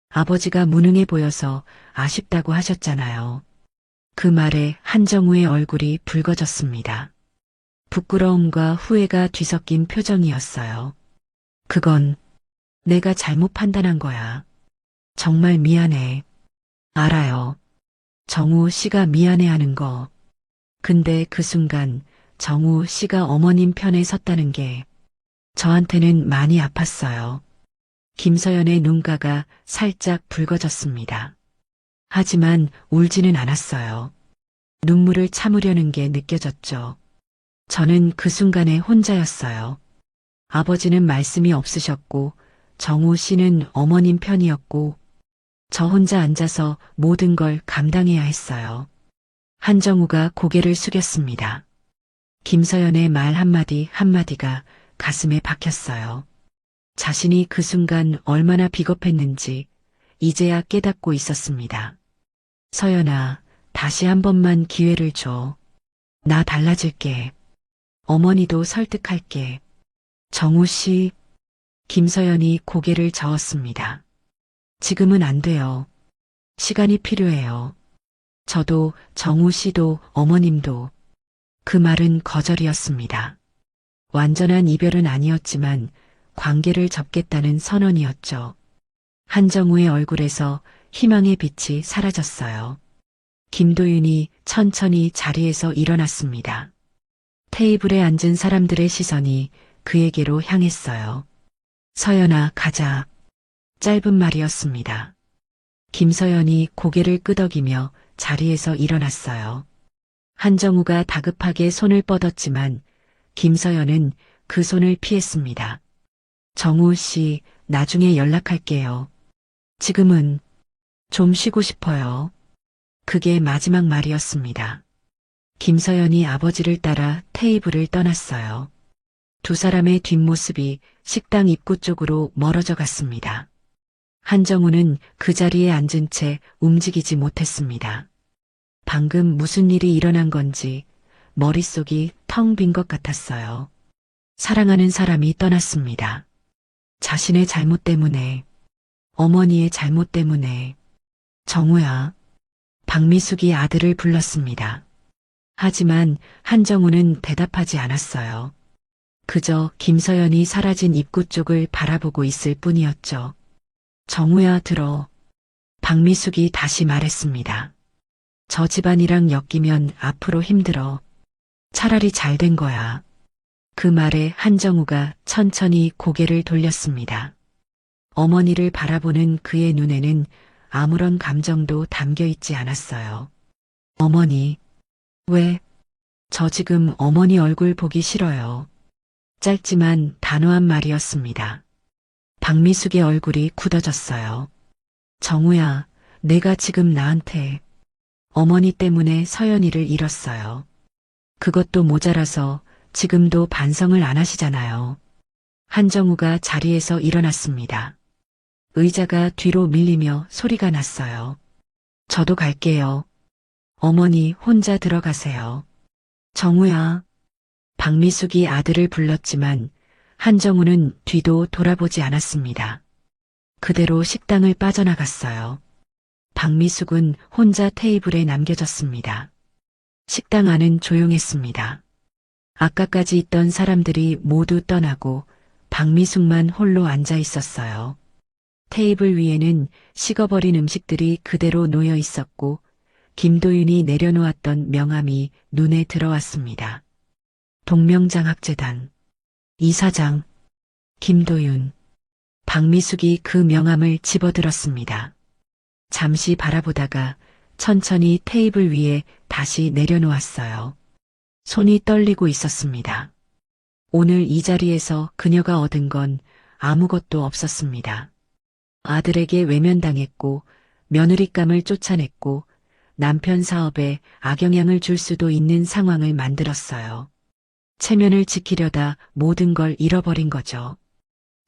아버지가 무능해 보여서 아쉽다고 하셨잖아요. 그 말에 한정우의 얼굴이 붉어졌습니다. 부끄러움과 후회가 뒤섞인 표정이었어요. 그건 내가 잘못 판단한 거야. 정말 미안해. 알아요. 정우 씨가 미안해하는 거. 근데 그 순간 정우 씨가 어머님 편에 섰다는 게 저한테는 많이 아팠어요. 김서연의 눈가가 살짝 붉어졌습니다. 하지만 울지는 않았어요. 눈물을 참으려는 게 느껴졌죠. 저는 그 순간에 혼자였어요. 아버지는 말씀이 없으셨고 정우 씨는 어머님 편이었고 저 혼자 앉아서 모든 걸 감당해야 했어요. 한정우가 고개를 숙였습니다. 김서연의 말 한마디 한마디가 가슴에 박혔어요. 자신이 그 순간 얼마나 비겁했는지 이제야 깨닫고 있었습니다. 서연아, 다시 한 번만 기회를 줘. 나 달라질게. 어머니도 설득할게. 정우 씨, 김서연이 고개를 저었습니다. 지금은 안 돼요. 시간이 필요해요. 저도, 정우 씨도, 어머님도. 그 말은 거절이었습니다. 완전한 이별은 아니었지만 관계를 접겠다는 선언이었죠. 한정우의 얼굴에서 희망의 빛이 사라졌어요. 김도윤이 천천히 자리에서 일어났습니다. 테이블에 앉은 사람들의 시선이 그에게로 향했어요. 서연아, 가자. 짧은 말이었습니다. 김서연이 고개를 끄덕이며 자리에서 일어났어요. 한정우가 다급하게 손을 뻗었지만 김서연은 그 손을 피했습니다. 정우 씨, 나중에 연락할게요. 지금은 좀 쉬고 싶어요. 그게 마지막 말이었습니다. 김서연이 아버지를 따라 테이블을 떠났어요. 두 사람의 뒷모습이 식당 입구 쪽으로 멀어져 갔습니다. 한정우는 그 자리에 앉은 채 움직이지 못했습니다. 방금 무슨 일이 일어난 건지 머릿속이 텅 빈 것 같았어요. 사랑하는 사람이 떠났습니다. 자신의 잘못 때문에, 어머니의 잘못 때문에. 정우야. 박미숙이 아들을 불렀습니다. 하지만 한정우는 대답하지 않았어요. 그저 김서연이 사라진 입구 쪽을 바라보고 있을 뿐이었죠. 정우야, 들어. 박미숙이 다시 말했습니다. 저 집안이랑 엮이면 앞으로 힘들어. 차라리 잘 된 거야. 그 말에 한정우가 천천히 고개를 돌렸습니다. 어머니를 바라보는 그의 눈에는 아무런 감정도 담겨 있지 않았어요. 어머니. 왜? 저 지금 어머니 얼굴 보기 싫어요. 짧지만 단호한 말이었습니다. 박미숙의 얼굴이 굳어졌어요. 정우야, 내가 지금 나한테 어머니 때문에 서연이를 잃었어요. 그것도 모자라서 지금도 반성을 안 하시잖아요. 한정우가 자리에서 일어났습니다. 의자가 뒤로 밀리며 소리가 났어요. 저도 갈게요. 어머니 혼자 들어가세요. 정우야. 박미숙이 아들을 불렀지만 한정우는 뒤도 돌아보지 않았습니다. 그대로 식당을 빠져나갔어요. 박미숙은 혼자 테이블에 남겨졌습니다. 식당 안은 조용했습니다. 아까까지 있던 사람들이 모두 떠나고 박미숙만 홀로 앉아 있었어요. 테이블 위에는 식어버린 음식들이 그대로 놓여 있었고 김도윤이 내려놓았던 명함이 눈에 들어왔습니다. 동명장학재단 이사장 김도윤. 박미숙이 그 명함을 집어들었습니다. 잠시 바라보다가 천천히 테이블 위에 다시 내려놓았어요. 손이 떨리고 있었습니다. 오늘 이 자리에서 그녀가 얻은 건 아무것도 없었습니다. 아들에게 외면당했고 며느리감을 쫓아냈고 남편 사업에 악영향을 줄 수도 있는 상황을 만들었어요. 체면을 지키려다 모든 걸 잃어버린 거죠.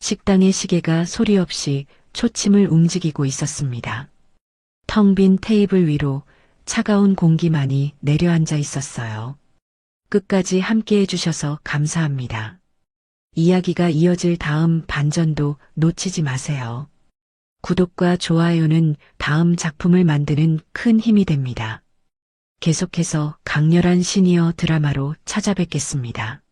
식당의 시계가 소리 없이 초침을 움직이고 있었습니다. 텅 빈 테이블 위로 차가운 공기만이 내려앉아 있었어요. 끝까지 함께 해주셔서 감사합니다. 이야기가 이어질 다음 반전도 놓치지 마세요. 구독과 좋아요는 다음 작품을 만드는 큰 힘이 됩니다. 계속해서 강렬한 시니어 드라마로 찾아뵙겠습니다.